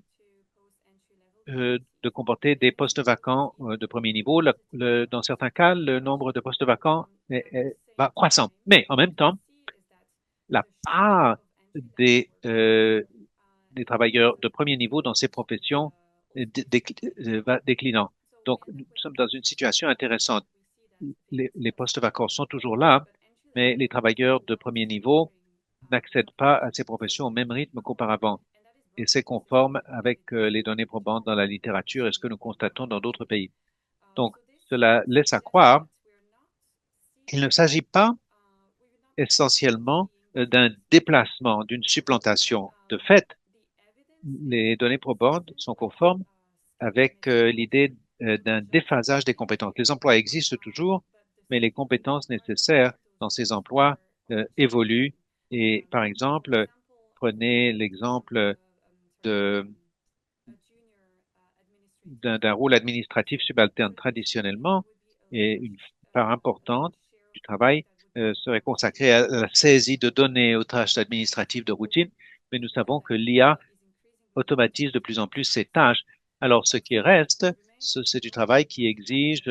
de comporter des postes vacants de premier niveau. Dans certains cas, le nombre de postes vacants va croissant. Mais en même temps, la part des travailleurs de premier niveau dans ces professions va déclinant. Donc, nous sommes dans une situation intéressante. Les postes vacants sont toujours là, mais les travailleurs de premier niveau n'accèdent pas à ces professions au même rythme qu'auparavant. Et c'est conforme avec les données probantes dans la littérature et ce que nous constatons dans d'autres pays. Donc, cela laisse à croire qu'il ne s'agit pas essentiellement d'un déplacement, d'une supplantation. De fait, les données probantes sont conformes avec l'idée d'un déphasage des compétences. Les emplois existent toujours, mais les compétences nécessaires dans ces emplois évoluent. Et par exemple, prenez l'exemple d'un rôle administratif subalterne traditionnellement, et une part importante du travail serait consacrée à la saisie de données aux tâches administratives de routine, mais nous savons que l'IA automatise de plus en plus ces tâches. Alors, ce qui reste, c'est du travail qui exige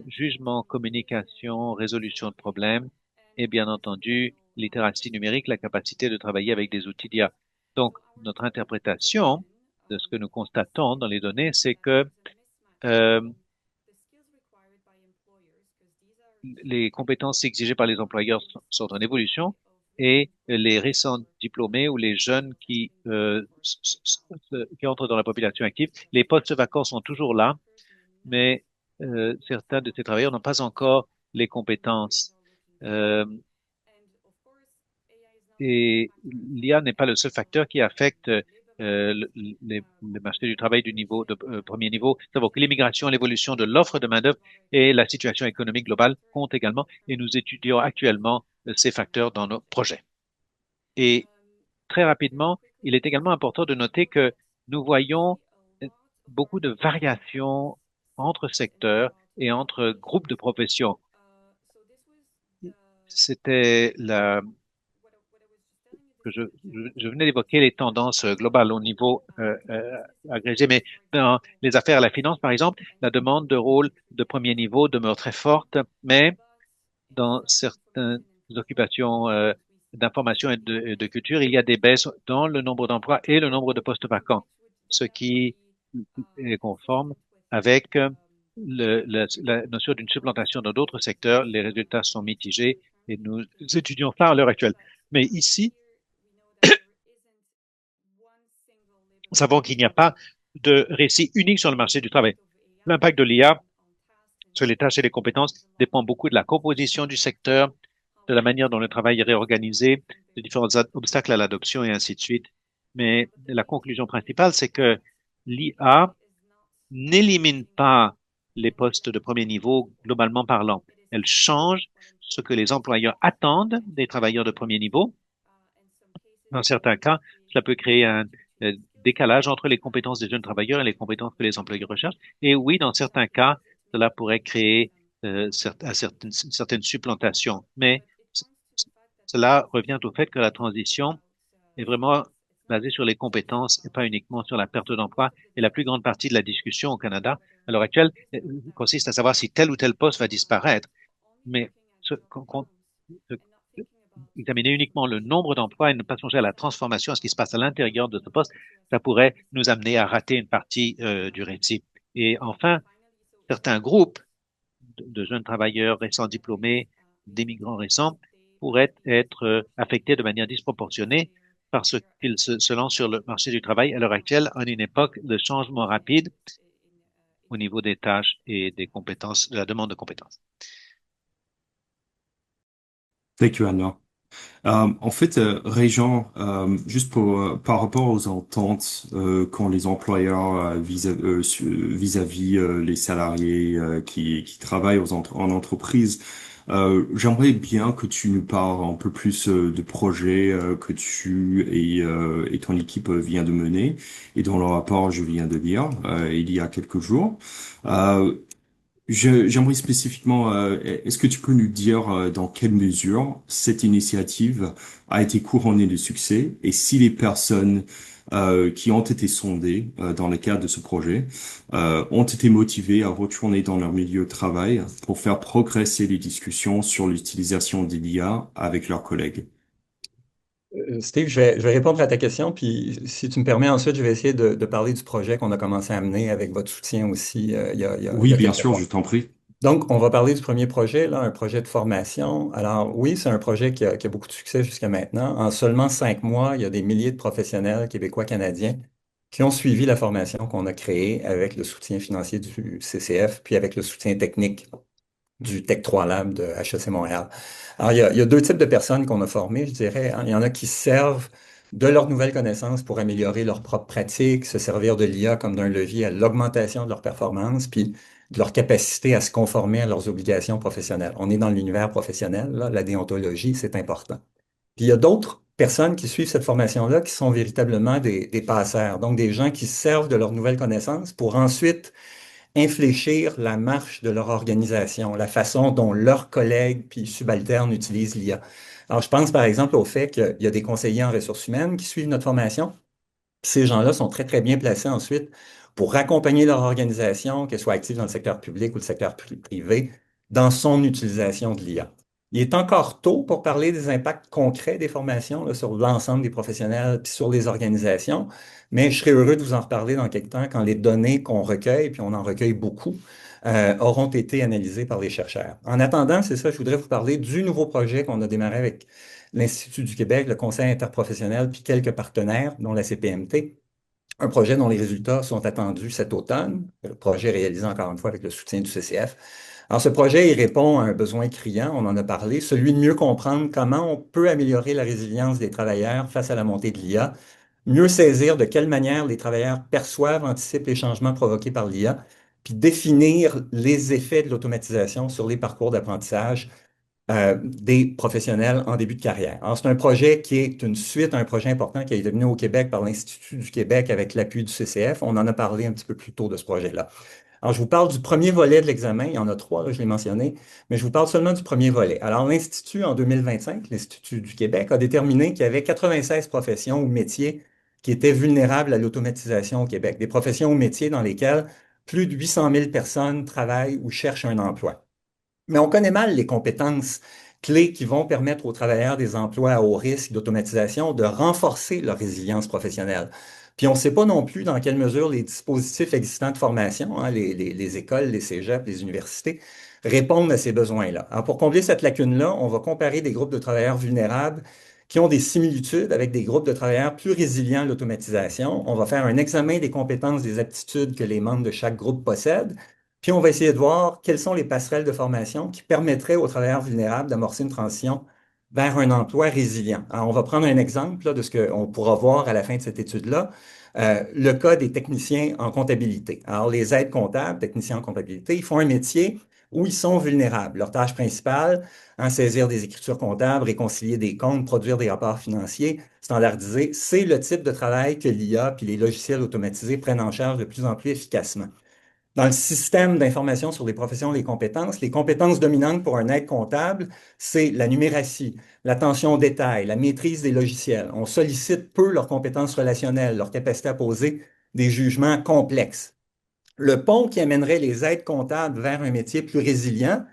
jugement, communication, résolution de problèmes et bien entendu, littératie numérique, la capacité de travailler avec des outils d'IA. Donc, notre interprétation de ce que nous constatons dans les données, c'est que euh, les compétences exigées par les employeurs sont en évolution et les récents diplômés ou les jeunes qui entrent dans la population active, les postes vacants sont toujours là, mais certains de ces travailleurs n'ont pas encore les compétences. Et l'IA n'est pas le seul facteur qui affecte les marchés du travail du niveau de premier niveau. Nous savons que l'immigration, l'évolution de l'offre de main-d'œuvre et la situation économique globale comptent également et nous étudions actuellement ces facteurs dans nos projets. Et très rapidement, il est également important de noter que nous voyons beaucoup de variations entre secteurs et entre groupes de professions. C'était que je venais d'évoquer les tendances globales au niveau agrégé, mais dans les affaires à la finance, par exemple, la demande de rôle de premier niveau demeure très forte, mais dans certaines occupations d'information et de culture, il y a des baisses dans le nombre d'emplois et le nombre de postes vacants, ce qui est conforme avec la notion d'une supplantation dans d'autres secteurs. Les résultats sont mitigés et nous étudions ça à l'heure actuelle. Mais ici, nous savons qu'il n'y a pas de récit unique sur le marché du travail. L'impact de l'IA sur les tâches et les compétences dépend beaucoup de la composition du secteur, de la manière dont le travail est réorganisé, des différents obstacles à l'adoption et ainsi de suite. Mais la conclusion principale, c'est que l'IA n'élimine pas les postes de premier niveau globalement parlant. Elle change ce que les employeurs attendent des travailleurs de premier niveau. Dans certains cas, cela peut créer un décalage entre les compétences des jeunes travailleurs et les compétences que les employeurs recherchent. Et oui, dans certains cas, cela pourrait créer une certaine supplantation. Mais cela revient au fait que la transition est vraiment basée sur les compétences et pas uniquement sur la perte d'emploi. Et la plus grande partie de la discussion au Canada, à l'heure actuelle, consiste à savoir si tel ou tel poste va disparaître. Mais ce- examiner uniquement le nombre d'emplois et ne pas songer à la transformation, à ce qui se passe à l'intérieur de ce poste, ça pourrait nous amener à rater une partie du récit. Et enfin, certains groupes de jeunes travailleurs récents diplômés, d'immigrants récents, pourraient être affectés de manière disproportionnée parce qu'ils se lancent sur le marché du travail à l'heure actuelle en une époque de changement rapide au niveau des tâches et des compétences, de la demande de compétences. Thank you, Anna. En fait, Régent, juste par rapport aux ententes quand les employeurs vis-à-vis les salariés qui travaillent en entreprise, j'aimerais bien que tu nous parles un peu plus de projets que tu et ton équipe vient de mener et dont le rapport je viens de lire il y a quelques jours. Euh, J'aimerais spécifiquement, est-ce que tu peux nous dire dans quelle mesure cette initiative a été couronnée de succès et si les personnes qui ont été sondées dans le cadre de ce projet ont été motivées à retourner dans leur milieu de travail pour faire progresser les discussions sur l'utilisation de l'IA avec leurs collègues? Steve, je vais répondre à ta question, puis si tu me permets, ensuite, je vais essayer de parler du projet qu'on a commencé à mener avec votre soutien aussi il y Oui, a bien quelques sûr, mois. je t'en prie. Donc, on va parler du premier projet, là, un projet de formation. Alors, oui, c'est un projet qui a beaucoup de succès jusqu'à maintenant. En seulement 5 mois, il y a des milliers de professionnels québécois, canadiens qui ont suivi la formation qu'on a créée avec le soutien financier du CCF, puis avec le soutien technique du Tech 3 Lab de HEC Montréal. Alors, il y a deux types de personnes qu'on a formées, je dirais, hein. Il y en a qui servent de leurs nouvelles connaissances pour améliorer leurs propres pratiques, se servir de l'IA comme d'un levier à l'augmentation de leur performance, puis de leur capacité à se conformer à leurs obligations professionnelles. On est dans l'univers professionnel, là, la déontologie, c'est important. Puis il y a d'autres personnes qui suivent cette formation-là qui sont véritablement des passeurs, donc des gens qui se servent de leurs nouvelles connaissances pour ensuite infléchir la marche de leur organisation, la façon dont leurs collègues puis subalternes utilisent l'IA. Alors, je pense par exemple au fait qu'il y a des conseillers en ressources humaines qui suivent notre formation. Ces gens-là sont très, très bien placés ensuite pour accompagner leur organisation, qu'elle soit active dans le secteur public ou le secteur privé, dans son utilisation de l'IA. Il est encore tôt pour parler des impacts concrets des formations là, sur l'ensemble des professionnels et sur les organisations, mais je serais heureux de vous en reparler dans quelques temps quand les données qu'on recueille, puis on en recueille beaucoup, auront été analysées par les chercheurs. En attendant, c'est ça, je voudrais vous parler du nouveau projet qu'on a démarré avec l'Institut du Québec, le Conseil interprofessionnel, puis quelques partenaires, dont la CPMT. Un projet dont les résultats sont attendus cet automne. Le projet réalisé encore une fois avec le soutien du CCF. Alors, ce projet, il répond à un besoin criant, on en a parlé, celui de mieux comprendre comment on peut améliorer la résilience des travailleurs face à la montée de l'IA, mieux saisir de quelle manière les travailleurs perçoivent, anticipent les changements provoqués par l'IA, puis définir les effets de l'automatisation sur les parcours d'apprentissage des professionnels en début de carrière. Alors, c'est un projet qui est une suite à un projet important qui a été mené au Québec par l'Institut du Québec avec l'appui du CCF. On en a parlé un petit peu plus tôt de ce projet-là. Alors, je vous parle du premier volet de l'examen. Il y en a trois, là, je l'ai mentionné, mais je vous parle seulement du premier volet. Alors, l'Institut, en 2025, l'Institut du Québec, a déterminé qu'il y avait 96 professions ou métiers qui étaient vulnérables à l'automatisation au Québec. Des professions ou métiers dans lesquels plus de 800 000 personnes travaillent ou cherchent un emploi. Mais on connaît mal les compétences clés qui vont permettre aux travailleurs des emplois à haut risque d'automatisation de renforcer leur résilience professionnelle. Puis on ne sait pas non plus dans quelle mesure les dispositifs existants de formation, hein, les écoles, les cégeps, les universités, répondent à ces besoins-là. Alors pour combler cette lacune-là, on va comparer des groupes de travailleurs vulnérables qui ont des similitudes avec des groupes de travailleurs plus résilients à l'automatisation. On va faire un examen des compétences, des aptitudes que les membres de chaque groupe possèdent. Puis on va essayer de voir quelles sont les passerelles de formation qui permettraient aux travailleurs vulnérables d'amorcer une transition vers un emploi résilient. Alors, on va prendre un exemple là, de ce qu'on pourra voir à la fin de cette étude-là. Le cas des techniciens en comptabilité. Alors, les aides comptables, techniciens en comptabilité, ils font un métier où ils sont vulnérables. Leur tâche principale, saisir des écritures comptables, réconcilier des comptes, produire des rapports financiers, standardisés, c'est le type de travail que l'IA puis les logiciels automatisés prennent en charge de plus en plus efficacement. Dans le système d'information sur les professions et les compétences dominantes pour un aide comptable, c'est la numératie, l'attention au détail, la maîtrise des logiciels. On sollicite peu leurs compétences relationnelles, leur capacité à poser des jugements complexes. Le pont qui amènerait les aides comptables vers un métier plus résilient,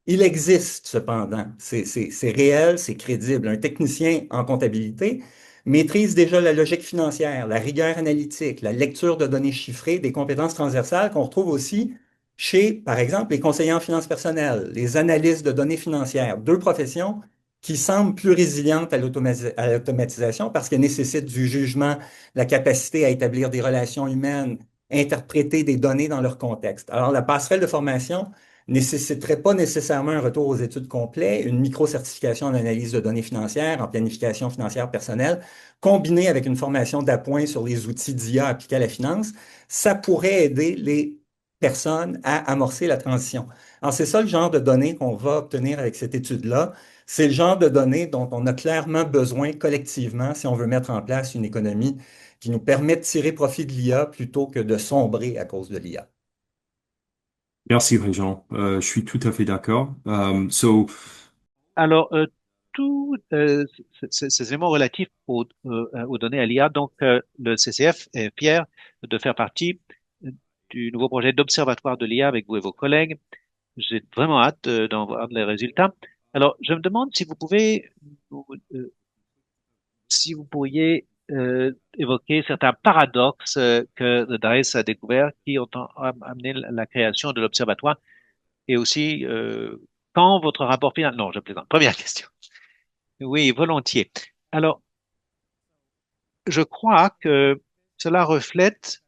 il existe cependant. C'est réel, c'est crédible. Un technicien en comptabilité maîtrise déjà la logique financière, la rigueur analytique, la lecture de données chiffrées, des compétences transversales qu'on retrouve aussi chez, par exemple, les conseillers en finances personnelles, les analystes de données financières, deux professions qui semblent plus résilientes à l'automatisation parce qu'elles nécessitent du jugement, la capacité à établir des relations humaines, interpréter des données dans leur contexte. Alors, la passerelle de formation nécessiterait pas nécessairement un retour aux études complets, une micro-certification en analyse de données financières, en planification financière personnelle, combinée avec une formation d'appoint sur les outils d'IA appliqués à la finance, ça pourrait aider les personnes à amorcer la transition. Alors, c'est ça le genre de données qu'on va obtenir avec cette étude-là. C'est le genre de données dont on a clairement besoin collectivement si on veut mettre en place une économie qui nous permet de tirer profit de l'IA plutôt que de sombrer à cause de l'IA. Merci, Régent. Je suis tout à fait d'accord. Alors, tous ces éléments relatifs aux données à l'IA, donc le CCF est fier de faire partie du nouveau projet d'observatoire de l'IA avec vous et vos collègues. J'ai vraiment hâte d'en voir les résultats. Alors, je me demande si vous pouvez, euh, si vous pourriez évoquer certains paradoxes que le DICE a découverts qui ont amené la création de l'observatoire et aussi quand votre rapport final. Non, je plaisante. Première question. Oui, volontiers. Alors, je crois que cela reflète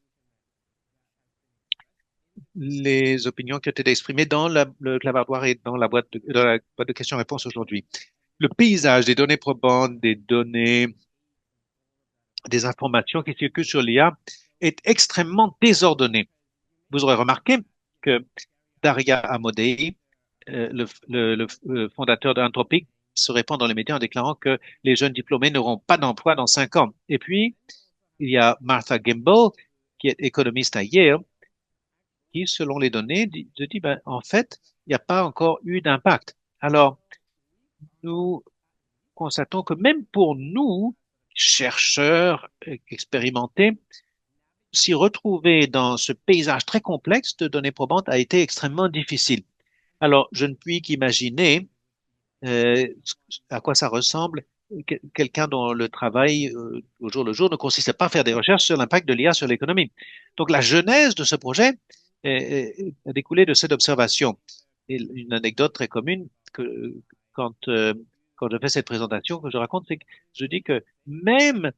les opinions qui ont été exprimées dans le clavardoir et dans dans la boîte de questions-réponses aujourd'hui. Le paysage des données probantes, des données, des informations qui circulent sur l'IA est extrêmement désordonné. Vous aurez remarqué que Daria Amodei, le fondateur d'Anthropic, se répand dans les médias en déclarant que les jeunes diplômés n'auront pas d'emploi dans 5 ans. Et puis, il y a Martha Gimbel, qui est économiste à Yale, qui, selon les données, dit ben, en fait, il n'y a pas encore eu d'impact. Alors, nous constatons que même pour nous, chercheurs expérimentés, s'y retrouver dans ce paysage très complexe de données probantes a été extrêmement difficile. Alors, je ne puis qu'imaginer euh, à quoi ça ressemble quelqu'un dont le travail au jour le jour ne consiste pas à faire des recherches sur l'impact de l'IA sur l'économie. Donc, la genèse de ce projet a découlé de cette observation. Et une anecdote très commune que quand quand je fais cette présentation que je raconte, c'est que je dis que même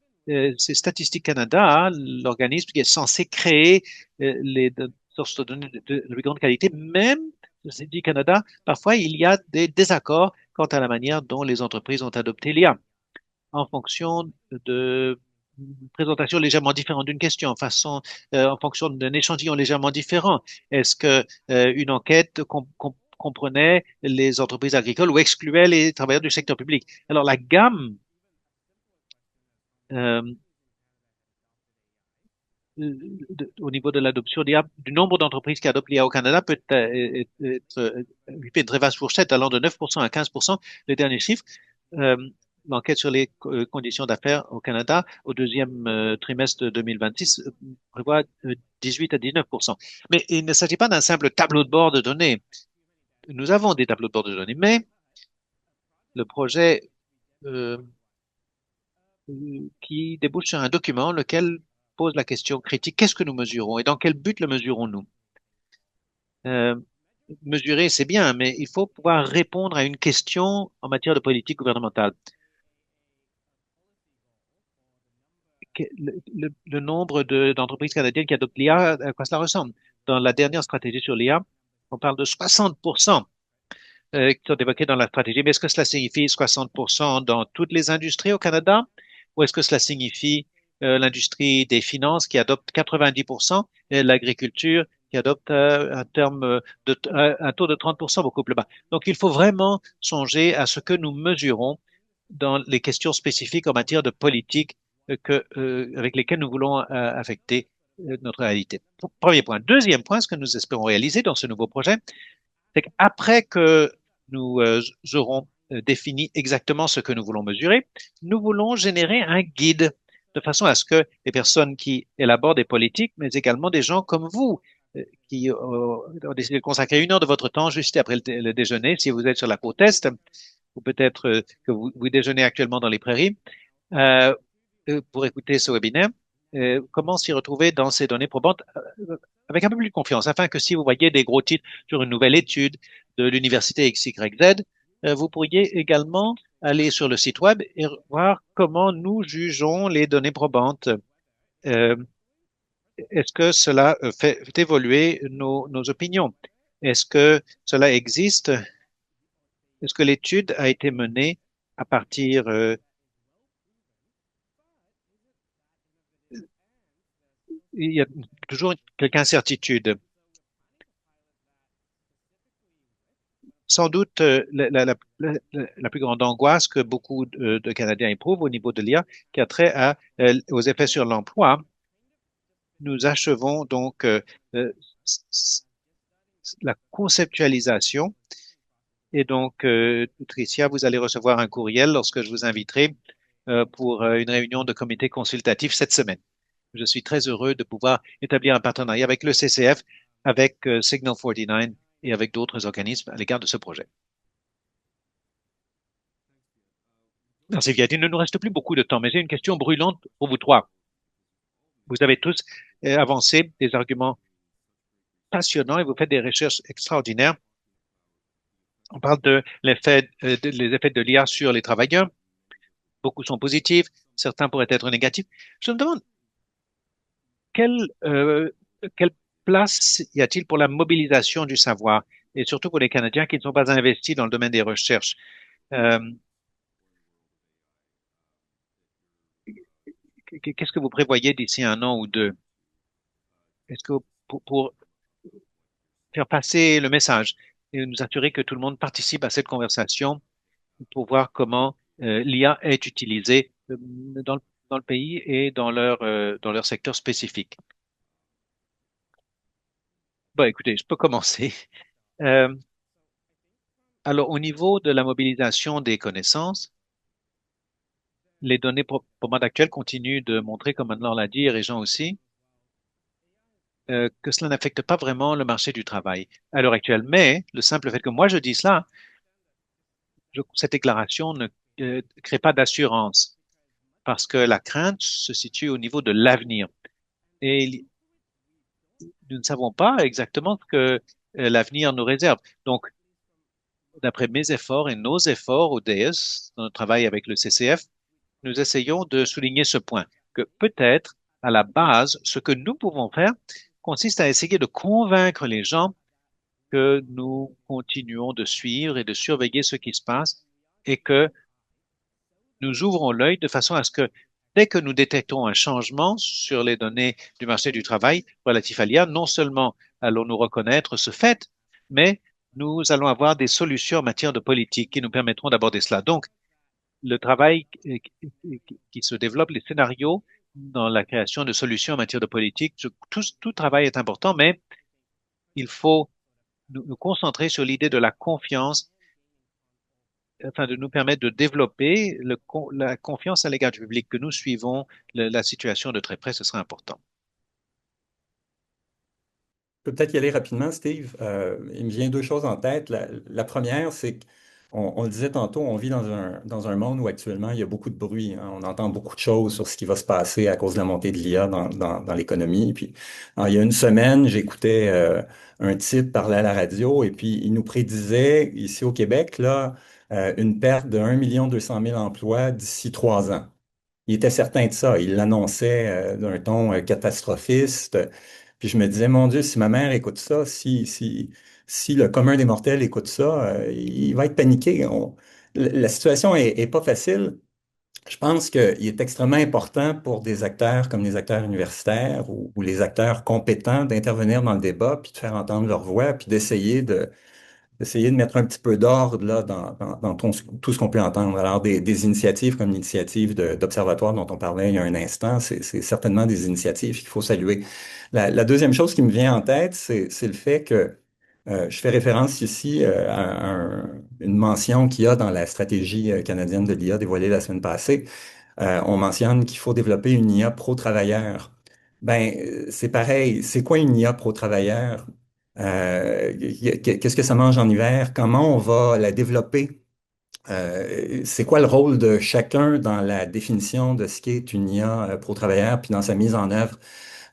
c'est Statistique Canada, hein, l'organisme qui est censé créer les sources de données de plus grande qualité, même Statistique Canada, parfois il y a des désaccords quant à la manière dont les entreprises ont adopté l'IA en fonction de présentation légèrement différente d'une question, en fonction d'un échantillon légèrement différent. Est-ce que une enquête comprenait les entreprises agricoles ou excluait les travailleurs du secteur public? Alors la gamme euh, au niveau de l'adoption d'IA, du nombre d'entreprises qui adoptent l'IA au Canada peut être une très vaste fourchette, allant de 9% à 15%. Le dernier chiffre, euh, l'enquête sur les conditions d'affaires au Canada au deuxième trimestre de 2026 prévoit 18 à 19%. Mais il ne s'agit pas d'un simple tableau de bord de données. Nous avons des tableaux de bord de données, mais le projet euh, qui débouche sur un document, lequel pose la question critique, qu'est-ce que nous mesurons et dans quel but le mesurons-nous? Euh, Mesurer, c'est bien, mais il faut pouvoir répondre à une question en matière de politique gouvernementale. Le nombre d'entreprises canadiennes qui adoptent l'IA, à quoi cela ressemble? Dans la dernière stratégie sur l'IA, on parle de 60% qui sont évoqués dans la stratégie. Mais est-ce que cela signifie 60% dans toutes les industries au Canada? Ou est-ce que cela signifie l'industrie des finances qui adopte 90%, et l'agriculture qui adoptent un taux de 30% beaucoup plus bas. Donc, il faut vraiment songer à ce que nous mesurons dans les questions spécifiques en matière de politique avec lesquelles nous voulons affecter notre réalité. Premier point. Deuxième point, ce que nous espérons réaliser dans ce nouveau projet, c'est qu'après que nous aurons défini exactement ce que nous voulons mesurer, nous voulons générer un guide de façon à ce que les personnes qui élaborent des politiques, mais également des gens comme vous, qui ont décidé de consacrer 1 heure de votre temps juste après le déjeuner, si vous êtes sur la côte Est, ou peut-être que vous déjeunez actuellement dans les prairies, euh, pour écouter ce webinaire, comment s'y retrouver dans ces données probantes avec un peu plus de confiance, afin que si vous voyez des gros titres sur une nouvelle étude de l'université XYZ, vous pourriez également aller sur le site web et voir comment nous jugeons les données probantes. Euh, Est-ce que cela fait évoluer nos opinions? Est-ce que cela existe? Est-ce que l'étude a été menée à partir il y a toujours quelques incertitudes. Sans doute, la plus grande angoisse que beaucoup de Canadiens éprouvent au niveau de l'IA, qui a trait aux effets sur l'emploi, nous achevons donc la conceptualisation. Et donc, Tricia, vous allez recevoir un courriel lorsque je vous inviterai pour une réunion de comité consultatif cette semaine. Je suis très heureux de pouvoir établir un partenariat avec le CCF, avec Signal 49 et avec d'autres organismes à l'égard de ce projet. Merci, Viad. Il ne nous reste plus beaucoup de temps, mais j'ai une question brûlante pour vous trois. Vous avez tous avancé des arguments passionnants et vous faites des recherches extraordinaires. On parle de les effets de l'IA sur les travailleurs. Beaucoup sont positifs, certains pourraient être négatifs. Je me demande quelle place y a-t-il pour la mobilisation du savoir et surtout pour les Canadiens qui ne sont pas investis dans le domaine des recherches. Euh, Qu'est-ce que vous prévoyez d'ici 1 an ou 2? Est-ce que pour faire passer le message et nous assurer que tout le monde participe à cette conversation pour voir comment l'IA est utilisée dans le pays et dans leur secteur spécifique? Bon, écoutez, je peux commencer. Euh, alors, au niveau de la mobilisation des connaissances, les données probantes actuelles continuent de montrer, comme Anne-Laure l'a dit, et Régent aussi, que cela n'affecte pas vraiment le marché du travail à l'heure actuelle. Mais le simple fait que moi je dis cela, cette déclaration ne crée pas d'assurance parce que la crainte se situe au niveau de l'avenir. Et nous ne savons pas exactement ce que l'avenir nous réserve. Donc, d'après mes efforts et nos efforts au DS, dans notre travail avec le CCF, nous essayons de souligner ce point, que peut-être à la base, ce que nous pouvons faire consiste à essayer de convaincre les gens que nous continuons de suivre et de surveiller ce qui se passe et que nous ouvrons l'œil de façon à ce que dès que nous détectons un changement sur les données du marché du travail relatif à l'IA, non seulement allons-nous reconnaître ce fait, mais nous allons avoir des solutions en matière de politique qui nous permettront d'aborder cela. Donc, le travail qui se développe, les scénarios dans la création de solutions en matière de politique, tout travail est important, mais il faut nous concentrer sur l'idée de la confiance afin de nous permettre de développer la confiance à l'égard du public, que nous suivons la situation de très près, ce sera important. Je peux peut-être y aller rapidement, Steve. Il me vient deux choses en tête. La première, c'est qu'on le disait tantôt, on vit dans un monde où actuellement il y a beaucoup de bruit, hein. On entend beaucoup de choses sur ce qui va se passer à cause de la montée de l'IA dans l'économie. Puis, alors, il y a une semaine, j'écoutais un type parler à la radio et puis il nous prédisait ici au Québec là, une perte de 1 200 000 emplois d'ici 3 ans. Il était certain de ça. Il l'annonçait d'un ton catastrophiste. Puis je me disais, mon Dieu, si ma mère écoute ça, si le commun des mortels écoute ça, il va être paniqué. La situation est pas facile. Je pense qu'il est extrêmement important pour des acteurs comme les acteurs universitaires ou les acteurs compétents d'intervenir dans le débat, puis de faire entendre leur voix, puis d'essayer de mettre un petit peu d'ordre là, dans tout ce qu'on peut entendre. Alors, des initiatives comme l'initiative d'Observatoire dont on parlait il y a un instant, c'est certainement des initiatives qu'il faut saluer. La deuxième chose qui me vient en tête, c'est le fait que je fais référence ici à une mention qu'il y a dans la stratégie canadienne de l'IA dévoilée la semaine passée. On mentionne qu'il faut développer une IA pro-travailleur. Ben, c'est pareil. C'est quoi une IA pro-travailleur? Qu'est-ce que ça mange en hiver? Comment on va la développer? C'est quoi le rôle de chacun dans la définition de ce qu'est une IA pro-travailleur, puis dans sa mise en œuvre?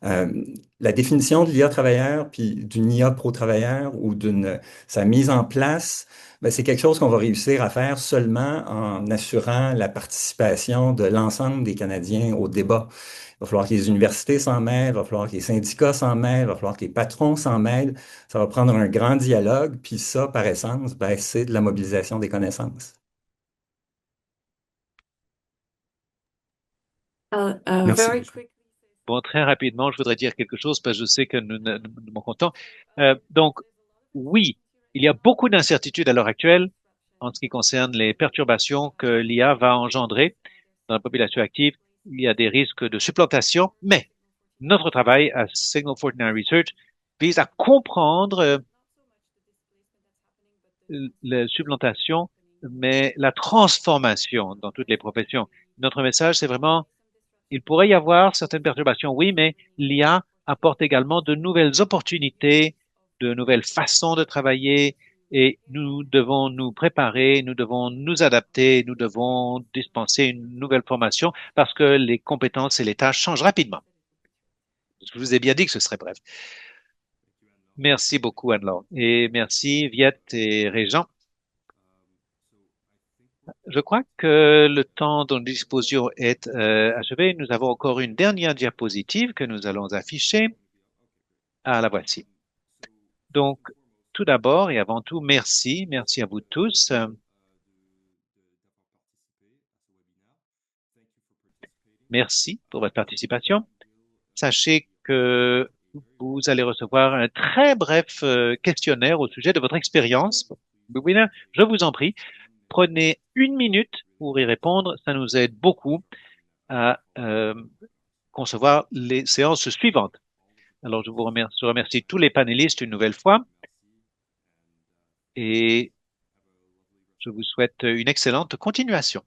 Euh, la définition de l'IA travailleur, puis d'une IA pro-travailleur ou d'une sa mise en place, ben, c'est quelque chose qu'on va réussir à faire seulement en assurant la participation de l'ensemble des Canadiens au débat. Il va falloir que les universités s'en mêlent, il va falloir que les syndicats s'en mêlent, il va falloir que les patrons s'en mêlent. Ça va prendre un grand dialogue, puis ça, par essence, ben, c'est de la mobilisation des connaissances. Merci. Bon, très rapidement, je voudrais dire quelque chose parce que je sais que nous manquons de temps. Donc, oui, il y a beaucoup d'incertitudes à l'heure actuelle en ce qui concerne les perturbations que l'IA va engendrer dans la population active. Il y a des risques de supplantation, mais notre travail à Signal 49 Research vise à comprendre la supplantation, mais la transformation dans toutes les professions. Notre message, c'est vraiment, il pourrait y avoir certaines perturbations, oui, mais l'IA apporte également de nouvelles opportunités, de nouvelles façons de travailler, et nous devons nous préparer, nous devons nous adapter, nous devons dispenser une nouvelle formation parce que les compétences et les tâches changent rapidement. Je vous ai bien dit que ce serait bref. Merci beaucoup, Anne-Laure. Et merci, Viette et Régent. Je crois que le temps dont nous disposions est achevé. Nous avons encore une dernière diapositive que nous allons afficher. Ah, la voici. Donc, tout d'abord et avant tout, merci. Merci à vous tous. Merci pour votre participation. Sachez que vous allez recevoir un très bref questionnaire au sujet de votre expérience. Webinaire. Je vous en prie, prenez une minute pour y répondre. Ça nous aide beaucoup à concevoir les séances suivantes. Alors, je remercie tous les panélistes une nouvelle fois et je vous souhaite une excellente continuation.